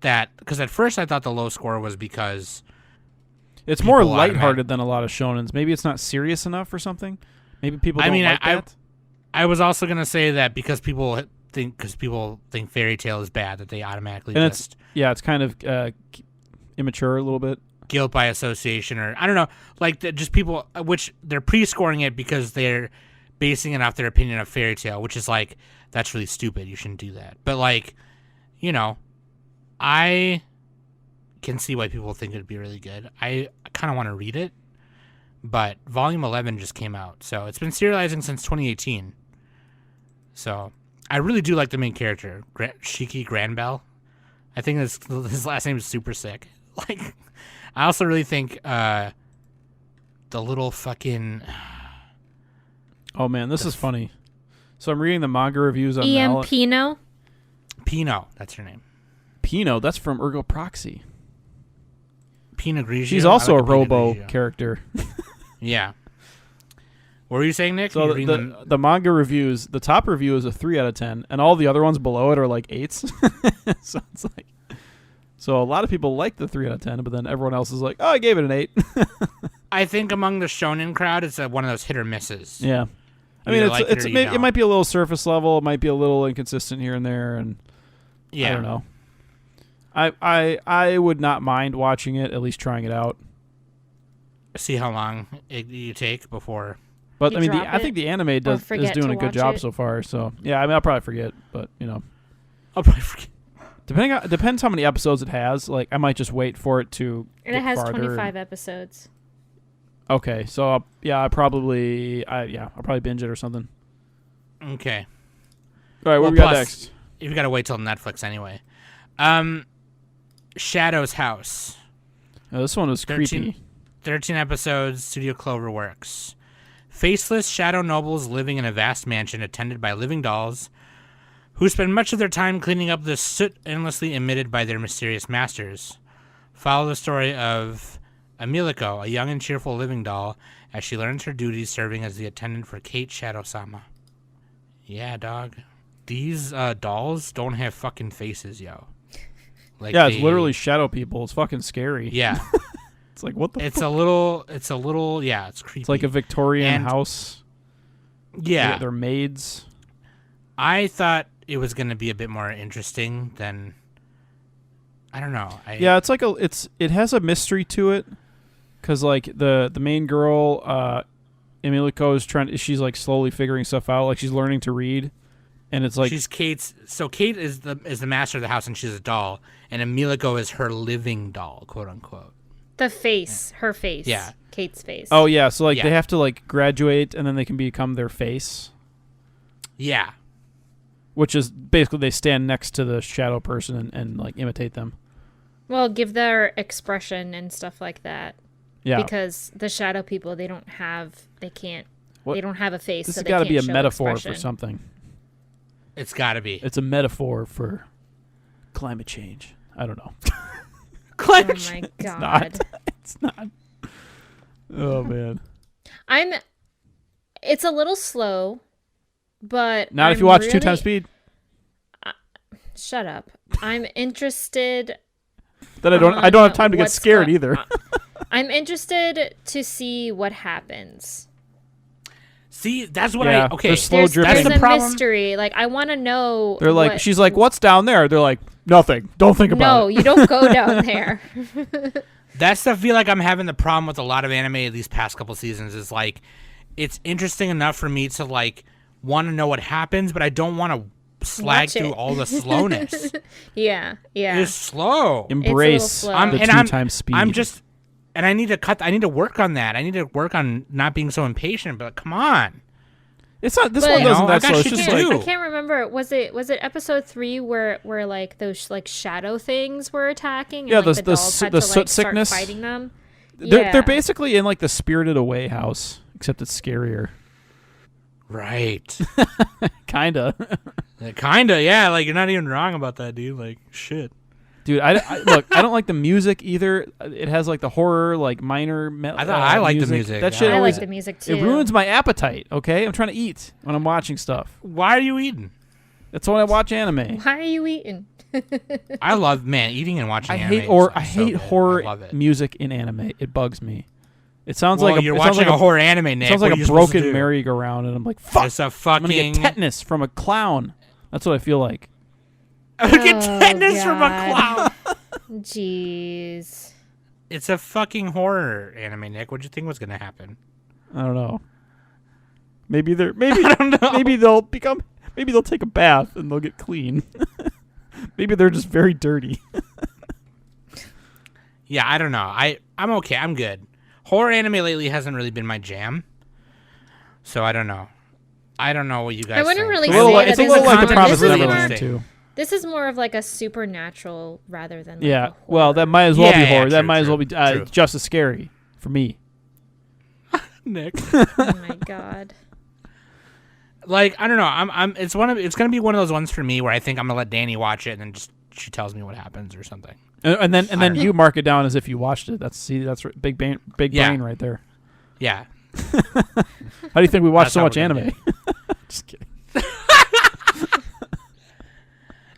because at first I thought the low score was because it's more lighthearted than a lot of shonens. Maybe it's not serious enough or something. Maybe people don't like that. I was also gonna say that because people think Fairy Tail is bad, that they automatically it's kind of immature a little bit, guilt by association, or I don't know, like just people which they're pre-scoring it because they're basing it off their opinion of Fairy Tail, which is like, that's really stupid. You shouldn't do that. But like, I can see why people think it'd be really good. I kind of want to read it, but Volume 11 just came out, so it's been serializing since 2018. So I really do like the main character, Shiki Granbell. I think his last name is super sick. Like, I also really think the little fucking... Oh man, this is funny. So I'm reading the manga reviews on E.M. Pino. Pino, that's her name. Pino, that's from Ergo Proxy. Pinot Grigio. She's also a robo character. Yeah. What were you saying, Nick? So the manga reviews, the top review is a 3 out of 10, and all the other ones below it are like 8s. So it's like, so a lot of people like the 3 out of 10, but then everyone else is like, oh, I gave it an 8. I think among the shonen crowd, it's one of those hit or misses. Yeah. I mean, it might be a little surface level, it might be a little inconsistent here and there, and I don't know. I would not mind watching it, at least trying it out. See how long you take before. But I mean, I think the anime is doing a good job so far. So yeah, I mean, I'll probably forget, but I'll probably forget. Depends how many episodes it has. Like, I might just wait for it to. And it has 25 episodes. Okay, so I'll probably binge it or something. Okay. All right, what we got next? You've got to wait till Netflix anyway. Shadow's House. Oh, this one was creepy. 13 episodes, Studio Cloverworks. Faceless shadow nobles living in a vast mansion attended by living dolls who spend much of their time cleaning up the soot endlessly emitted by their mysterious masters. Follow the story of Amiliko, a young and cheerful living doll, as she learns her duties serving as the attendant for Kate Shadow-sama. Yeah, dog. These dolls don't have fucking faces, yo. Like, yeah, it's literally shadow people. It's fucking scary. Yeah. It's like, what the fuck? It's a little, yeah, it's creepy. It's like a Victorian house. Yeah. They're maids. I thought it was going to be a bit more interesting than, I don't know. It's like it has a mystery to it. Because, like, the main girl, Emiliko, she's, like, slowly figuring stuff out. Like, she's learning to read. And it's like... Kate is the master of the house, and she's a doll. And Emiliko is her living doll, quote unquote. The face, her face. Yeah. Kate's face. Oh yeah, so like Yeah. they have to like graduate and then they can become their face, Yeah. which is basically they stand next to the shadow person and like imitate them. Well, give their expression and stuff like that. Yeah. Because the shadow people, they don't have a face. This so has they got to can't be a show metaphor expression. for something. It's got to be. It's a metaphor for climate change. I don't know. Oh my god. It's not. Oh man. It's a little slow, but Not if you watch 2 times speed. Shut up. I'm interested. Then I don't have time to get scared either. I'm interested to see what happens. See, that's what Yeah, okay. they're slow There's dripping. That's the a problem. mystery. Like, I want to know. They're like, she's like, what's down there? They're like, nothing. Don't think about No, it. you don't go down there. That's the feel like I'm having the problem with a lot of anime these past couple seasons is like it's interesting enough for me to like want to know what happens, but I don't want to slag Watch through it. all the slowness. Yeah. It's slow. Embrace slow. the And 2 times speed. I'm just and I need to work on that. I need to work on not being so impatient, but come on. It's not. This But- one doesn't You know, I that got slow. It's shit just to like do. I can't remember. Was it episode 3 where like those like shadow things were attacking? And, Yeah, like, the dolls had the to, soot like, start sickness. fighting them. They're basically in like the Spirited Away house, except it's scarier. Right. Kinda. Kinda, yeah. Like you're not even wrong about that, dude. Like shit. Dude, I look. I don't like the music either. It has like the horror, like minor. I like the music, That yeah. shit I always. like the music too. It ruins my appetite. Okay, I'm trying to eat when I'm watching stuff. Why are you eating? That's when I watch anime. Why are you eating? I love eating and watching I anime. hate or is I so hate good. horror I love it. music in anime. It bugs me. It sounds Well, like you're it sounds watching like a horror anime, Nick. It sounds What like are a you supposed to broken do? merry-go-round, and I'm like, fuck. It's a I'm fucking gonna get tetanus from a clown. That's what I feel like. get Oh, tetanus from a God. clown. Jeez. It's a fucking horror anime, Nick. What'd you think was gonna happen? I don't know. Maybe maybe I don't know. maybe they'll take a bath and they'll get clean. Maybe they're just very dirty. Yeah, I don't know. I'm okay. I'm good. Horror anime lately hasn't really been my jam, so I don't know. I don't know what you guys. I wouldn't think. really It's a little say like, that it's a this little is like the more- Promised this is Neverland more- too. This is more of like a supernatural rather than like Yeah. a Well, that horror. might as well be Yeah, horror. That true, might as well true, be true. just as scary for me. Nick. Oh my god. Like I don't know. It's gonna be one of those ones for me where I think I'm gonna let Danny watch it and then just she tells me what happens or something. And then don't you mark it down as if you watched it. That's big brain Yeah. right there. Yeah. How do you think we watch That's so how much we're gonna anime? Just kidding.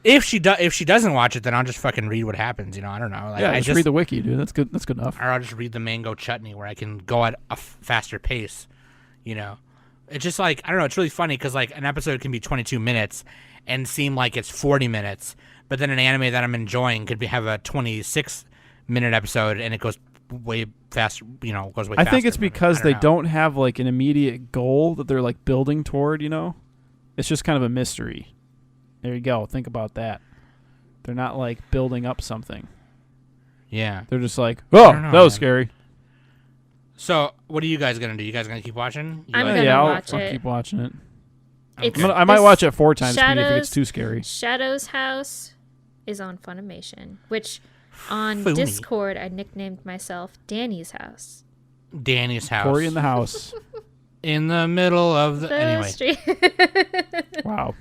If she doesn't watch it, then I'll just fucking read what happens. You know, I don't know. Like, Yeah, I just read the wiki, dude. That's good. That's good enough. or I'll just read the mango chutney where I can go at a faster pace. You know, it's just like I don't know. It's really funny because like an episode can be 22 minutes and seem like it's 40 minutes, but then an anime that I'm enjoying could have a 26-minute episode and it goes way faster. You know, goes way. I faster think it's for me. because I they know. don't have like an immediate goal that they're like building toward. You know, it's just kind of a mystery. There you go. Think about that. They're not like building up something. Yeah. They're just like, oh, don't know, that was man. scary. So what are you guys gonna do? You guys gonna keep watching? You I'm like- gonna yeah, watch I'll it. keep watching it. It's- I might this watch it 4 times speed if it Shadows- gets too scary. Shadow's House is on Funimation, which on Fumi. Discord I nicknamed myself Danny's House. Danny's house. Corey in the house. in the middle of the anyway. Street. Wow.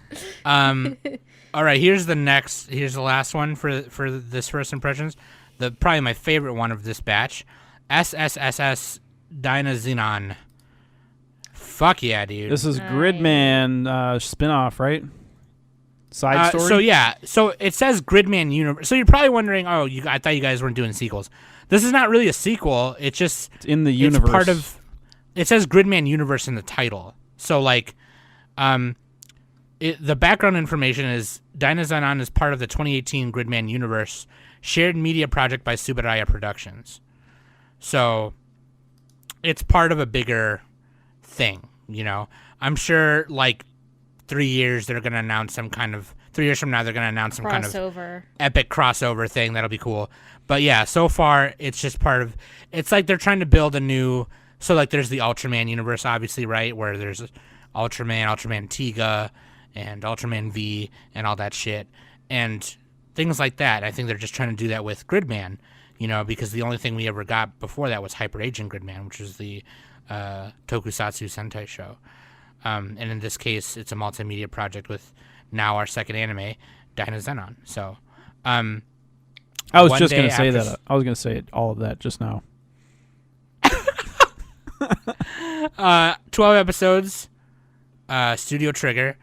All right, here's the last one for this first impressions. Probably my favorite one of this batch. SSSS.Dynazenon. Fuck yeah, dude. This is Nice. Gridman spin-off, right? Side story? So yeah, so it says Gridman Universe. So you're probably wondering, I thought you guys weren't doing sequels. This is not really a sequel. It's just It's in the universe. It's part of. It says Gridman Universe in the title. So like, the background information is Dynazenon is part of the 2018 Gridman Universe shared media project by Subaraya Productions. So it's part of a bigger thing, you know. I'm sure like 3 years they're going to announce some kind of 3 years from now they're going to announce some kind of Crossover. epic crossover thing that'll be cool. But yeah, so far it's just part of. It's like they're trying to build a new. So like there's the Ultraman universe, obviously, right, where there's Ultraman, Ultraman Tiga, and Ultraman V, and all that shit, and things like that. I think they're just trying to do that with Gridman, because the only thing we ever got before that was Hyper Agent Gridman, which was the Tokusatsu Sentai show. And in this case, it's a multimedia project with now our second anime, Dynazenon. So, I was just going to say that. I was going to say all of that just now. 12 episodes, Studio Trigger.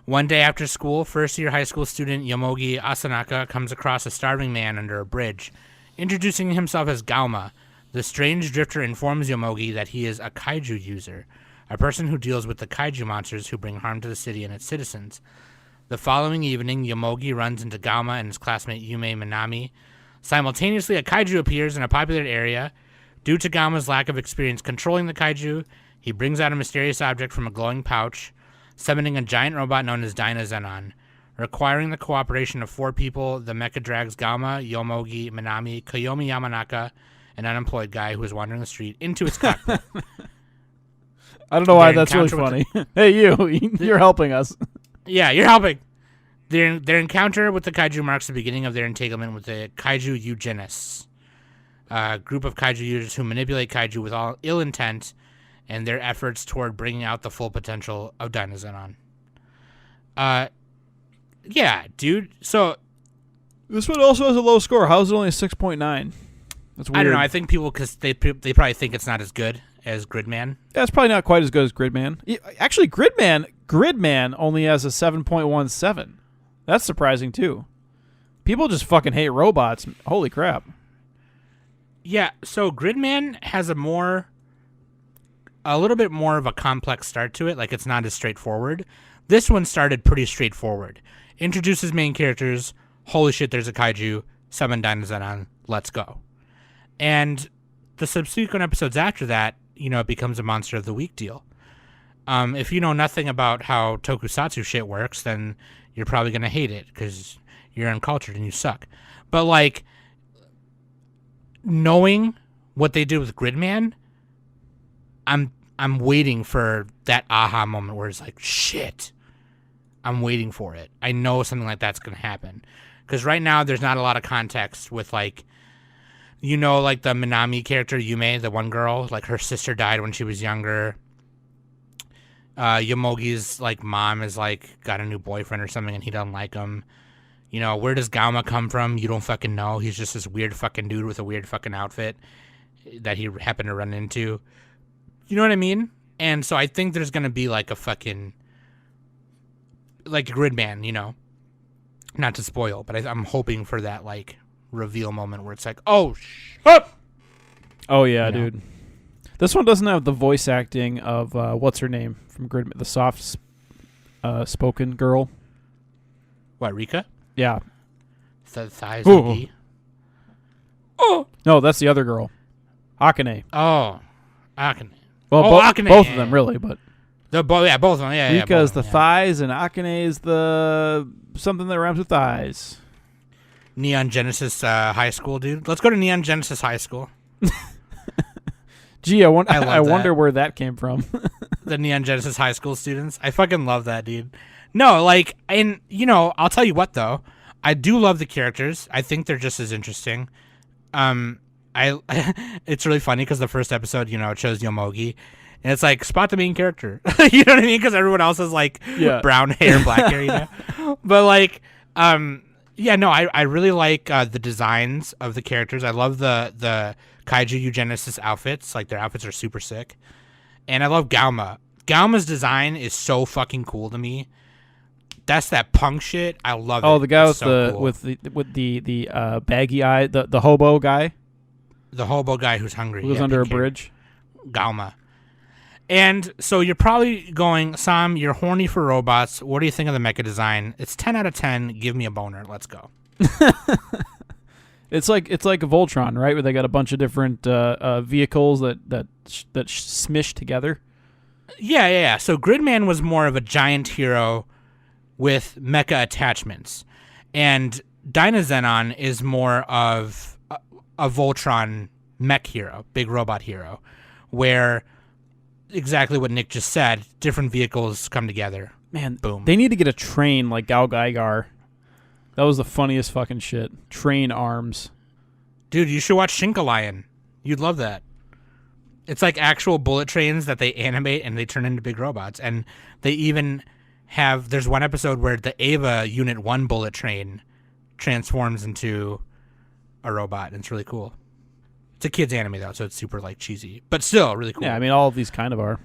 One day after school, first-year high school student Yomogi Asanaka comes across a starving man under a bridge. Introducing himself as Gauma, the strange drifter informs Yomogi that he is a kaiju user, a person who deals with the kaiju monsters who bring harm to the city and its citizens. The following evening, Yomogi runs into Gauma and his classmate Yume Minami. Simultaneously, a kaiju appears in a populated area. Due to Gauma's lack of experience controlling the kaiju, he brings out a mysterious object from a glowing pouch, summoning a giant robot known as Dynazenon. Requiring the cooperation of 4 people, the mecha drags Gauma, Yomogi, Minami, Koyomi Yamanaka, an unemployed guy who is wandering the street, into its cockpit. I don't know why that's really funny. Hey, you're helping us. Yeah, you're helping. Their encounter with the kaiju marks the beginning of their entanglement with the kaiju eugenists, a group of kaiju users who manipulate kaiju with all ill intent, and their efforts toward bringing out the full potential of Dynazenon. Yeah, dude. So this one also has a low score. How is it only a 6.9? That's weird. I don't know. I think people, because they probably think it's not as good as Gridman. Yeah, it's probably not quite as good as Gridman. Actually, Gridman only has a 7.17. That's surprising too. People just fucking hate robots. Holy crap. Yeah, so Gridman has a little bit more of a complex start to it. Like, it's not as straightforward. This one started pretty straightforward. Introduces main characters. Holy shit, there's a kaiju. Summon Dynazenon. Let's go. And the subsequent episodes after that, it becomes a Monster of the Week deal. If you know nothing about how tokusatsu shit works, then you're probably going to hate it because you're uncultured and you suck. But, like, knowing what they did with Gridman, I'm waiting for that aha moment where it's like, shit, I'm waiting for it. I know something like that's going to happen. Because right now there's not a lot of context with, like, like the Minami character, Yume, the one girl, like her sister died when she was younger. Yomogi's, like, mom is, like, got a new boyfriend or something and he doesn't like him. Where does Gauma come from? You don't fucking know. He's just this weird fucking dude with a weird fucking outfit that he happened to run into. You know what I mean? And so I think there's going to be, like, a fucking, like, Gridman, Not to spoil, but I'm hoping for that, like, reveal moment where it's like, oh, shit! Oh, yeah, dude. This one doesn't have the voice acting of, what's her name from Gridman? The soft spoken girl. What, Rika? Yeah. The thighs of D? Oh! No, that's the other girl. Akane. Oh, Akane. Well, Akane, both of them, really, but... both of them, yeah. Rika is the thighs, and Akane is the... something that rhymes with thighs. Neon Genesis High School, dude. Let's go to Neon Genesis High School. Gee, I wonder where that came from. The Neon Genesis High School students. I fucking love that, dude. No, like, and, I'll tell you what, though. I do love the characters. I think they're just as interesting. It's really funny because the first episode, it shows Yomogi. And it's like, spot the main character. You know what I mean? Because everyone else has, like, brown hair, black hair, But, like, yeah, no, I really like the designs of the characters. I love the kaiju eugenesis outfits. Like, their outfits are super sick. And I love Gauma. Gauma's design is so fucking cool to me. That's that punk shit. I love it. Oh, the guy with the baggy eye, the hobo guy. The hobo guy who's hungry. Who was under a bridge. Gauma. And so you're probably going, Sam, you're horny for robots. What do you think of the mecha design? It's 10 out of 10. Give me a boner. Let's go. It's like a Voltron, right? Where they got a bunch of different vehicles that smish together. Yeah. So Gridman was more of a giant hero with mecha attachments, and Dynazenon is more of a Voltron mech hero, big robot hero, where exactly what Nick just said, different vehicles come together. Man, boom. They need to get a train like Gal Gaigar. That was the funniest fucking shit. Train arms. Dude, you should watch Shinkalion. You'd love that. It's like actual bullet trains that they animate and they turn into big robots. And they even have, there's one episode where the Ava Unit 1 bullet train transforms into a robot, and it's really cool. It's a kid's anime though, so it's super like cheesy, but still really cool. Yeah, I mean all of these kind of are.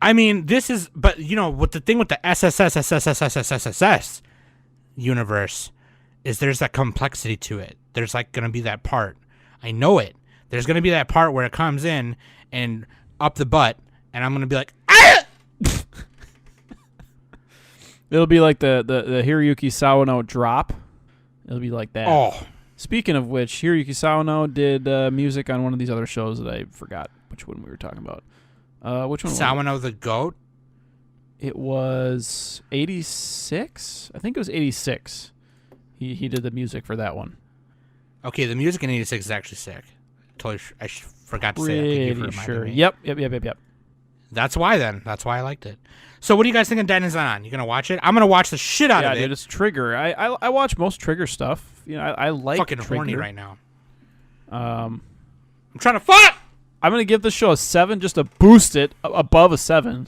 I mean, this is, but you know what the thing with the SSSS universe is, there's that complexity to it. There's like gonna be that part. I know it. There's gonna be that part where it comes in and up the butt, and I'm gonna be like, ah! It'll be like the Hiroyuki Sawano drop. It'll be like that. Oh. Speaking of which, Hiroyuki Sawano did music on one of these other shows that I forgot which one we were talking about. Which one? Sawano the goat? It was 86? I think it was 86. He did the music for that one. Okay, the music in 86 is actually sick. Totally, I forgot to say that. Thank you for Pretty reminding sure. me. Yep. That's why then. That's why I liked it. So what do you guys think of Dynazenon? You gonna watch it? I'm gonna watch the shit out of it. Yeah, dude, it's Trigger. I watch most Trigger stuff. You know, I like fucking Trigger. horny right now. I'm trying to fuck. I'm gonna give this show a 7 just to boost it above a 7.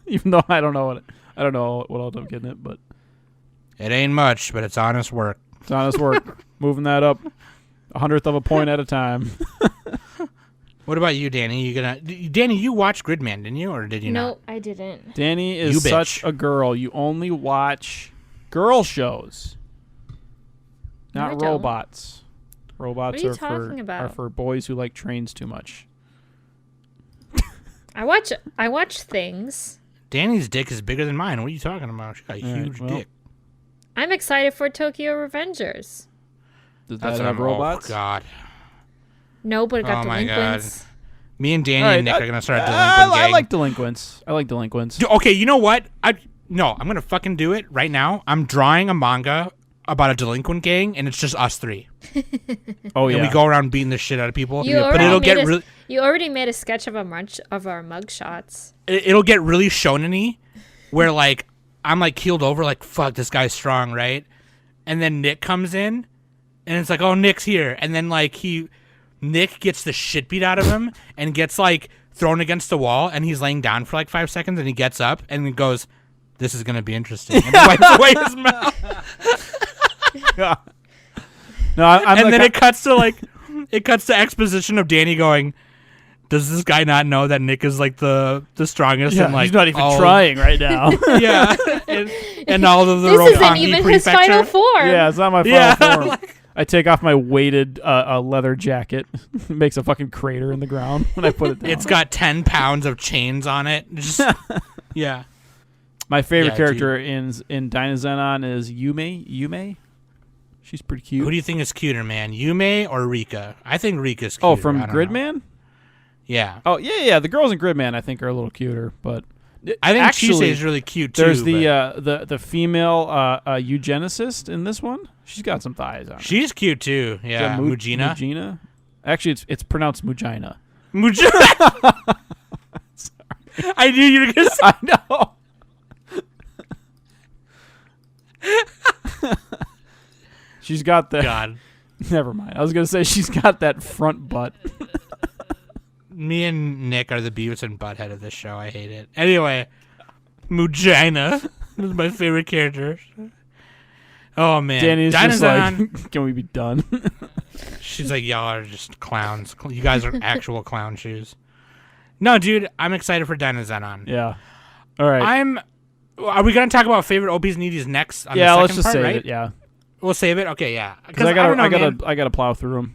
Even though I don't know what I'll end up getting it, but It ain't much, but it's honest work. it's honest work. Moving that up 100th of a point at a time. What about you, Danny? Danny, you watched Gridman, didn't you, or did you not? No, I didn't. Danny You is bitch. such a girl. You only watch girl shows, No, I not don't. robots. Robots What are you are talking about? are for boys who like trains too much. I watch things. Danny's dick is bigger than mine. What are you talking about? She got a All right, huge well. dick. I'm excited for Tokyo Revengers. Does That's that what have I'm- robots? Oh, God. No, but it got Oh my delinquents. Me and Danny All right, and Nick are going to start a I delinquent gang. like delinquents. I like delinquents. Okay, you know what? I'm going to fucking do it right now. I'm drawing a manga about a delinquent gang, and it's just us three. Oh yeah. And we go around beating the shit out of people. You But already it'll made get a- really... You already made a sketch of our mug shots. It'll get really shonen-y, where like I'm like keeled over, like fuck, this guy's strong, right? And then Nick comes in, and it's like, oh, Nick's here, and then like Nick gets the shit beat out of him and gets like thrown against the wall, and he's laying down for like 5 seconds, and he gets up and he goes, "This is gonna be interesting," and he wipes away his mouth. No, I'm And like, then it cuts to exposition of Danny going, does this guy not know that Nick is like the strongest? yeah, and like he's not even all- trying right now. Yeah, and all of the This isn't Roppongi even his prefecture. final form. Yeah, it's not my final Yeah, form. I take off my weighted leather jacket. It makes a fucking crater in the ground when I put it down. It's got 10 pounds of chains on it. Just yeah. my favorite Yeah, character in Dynazenon is Yume. She's pretty cute. Who do you think is cuter, man? Yume or Rika? I think Rika's cuter. Oh, from I don't know. Gridman? Yeah. Oh, yeah. The girls in Gridman, I think, are a little cuter, but I think actually, Chisei is really cute too. there's but the female eugenicist in this one. She's got some thighs on her. she's cute too. Is Yeah, that Mujina. Mujina? Actually, it's pronounced Mujina. Mujina. I knew you were gonna say. I know. She's got the. God. Never mind. I was gonna say she's got that front butt. Me and Nick are the Beavis and Butthead of this show. I hate it. Anyway, Mujina is my favorite character. Oh man, Danny's just Dynazenon, like, can we be done? she's like, y'all are just clowns. You guys are actual clown shoes. No, dude, I'm excited for Dynazenon. Yeah. All right. Are we gonna talk about favorite OPs and EDs next? On Yeah, the let's second just part, save right? it. Yeah. We'll save it. Okay, yeah. Because I gotta plow through them.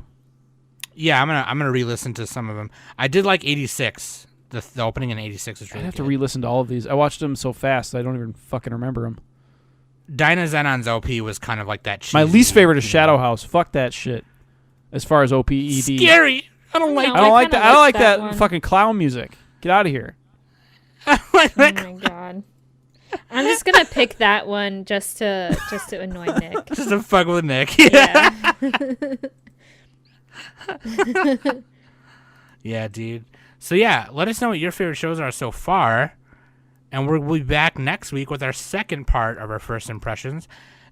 Yeah, I'm gonna re-listen to some of them. I did like 86. The opening in 86 is I really have to good. re-listen to all of these. I watched them so fast I don't even fucking remember them. Dynazenon's OP was kind of like that. My cheesy, least favorite is you know. Shadow House. Fuck that shit. As far as OPED. Scary. I don't like No. I don't I like kinda that. I don't like like that that one. fucking clown music. Get out of here. Oh my god. I'm just gonna pick that one just to annoy Nick. Just to fuck with Nick. Yeah. Yeah, dude. So yeah, let us know what your favorite shows are so far. And we'll be back next week with our second part of our first impressions.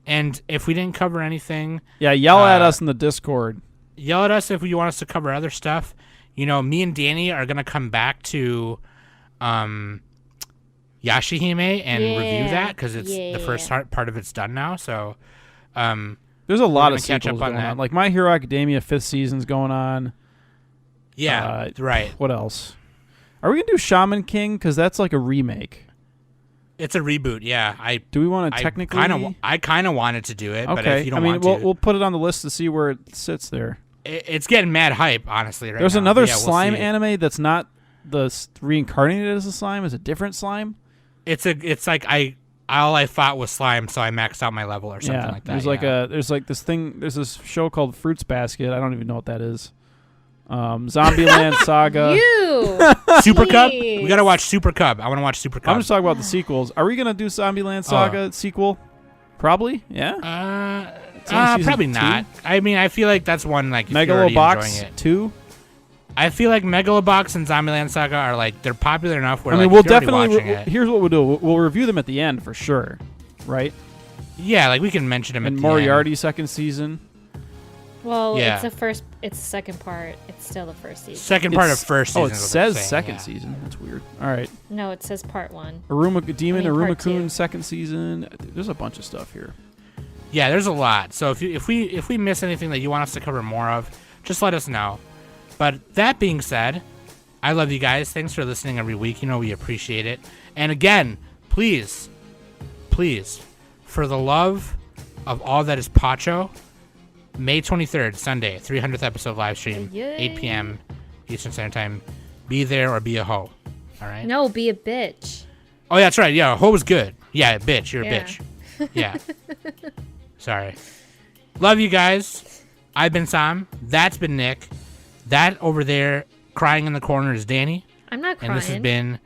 And if we didn't cover anything, Yeah, yell at us in the Discord. yell at us if you want us to cover other stuff. You know, me and Danny are going to come back to Yashihime and review that because it's the first part of it's done now. So there's a lot of catch sequels up on going that. on. Like My Hero Academia 5th season's going on. yeah, right. What else? Are we going to do Shaman King? Because that's like a remake. It's a reboot. Yeah, Do we want to technically? I kind of wanted to do it, Okay. but if you don't want we'll put it on the list to see where it sits there. it's getting mad hype, honestly. Right There's now. another But yeah, we'll slime see. anime that's not reincarnated as a slime. It's a different slime. It's like all I fought was slime, so I maxed out my level or something like that. There's this show called Fruits Basket. I don't even know what that is. Zombieland Saga. Super Cub. Please. We gotta watch Super Cub. I want to watch Super Cub. I'm just talking about the sequels. Are we gonna do Zombieland Saga sequel? Probably. Yeah. Season probably 2? not. I mean, I feel like that's one like if you're already enjoying Megalobox it. 2. I feel like Megalobox and Zombieland Saga are like they're popular enough where I mean, like, we'll if you're already definitely. watching it, Here's what we'll do. We'll review them at the end for sure, right? yeah, like we can mention them. And at the Moriarty second season. Well, Yeah. it's the second part. It's still the first end. season. Second part of first season. Oh, it is what they're says saying, second yeah. season. That's weird. All right. No, it says part 1. Demon I mean, part Aruma-kun 2. second season. There's a bunch of stuff here. Yeah, there's a lot. So if we miss anything that you want us to cover more of, just let us know. But that being said, I love you guys. Thanks for listening every week. You know we appreciate it. And again, please, for the love of all that is Pacho, May 23rd, Sunday, 300th episode live stream, Yay. 8 p.m. Eastern Standard Time. Be there or be a hoe. All right? No, be a bitch. Oh, yeah, that's right. Yeah, hoe is good. Yeah, bitch. You're a Yeah. bitch. Yeah. Sorry. Love you guys. I've been Sam. That's been Nick. That over there crying in the corner is Danny. I'm not crying. And this has been...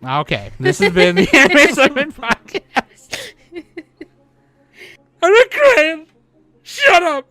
Okay. This has been the Anime Segment Podcast. I'm not crying. Shut up.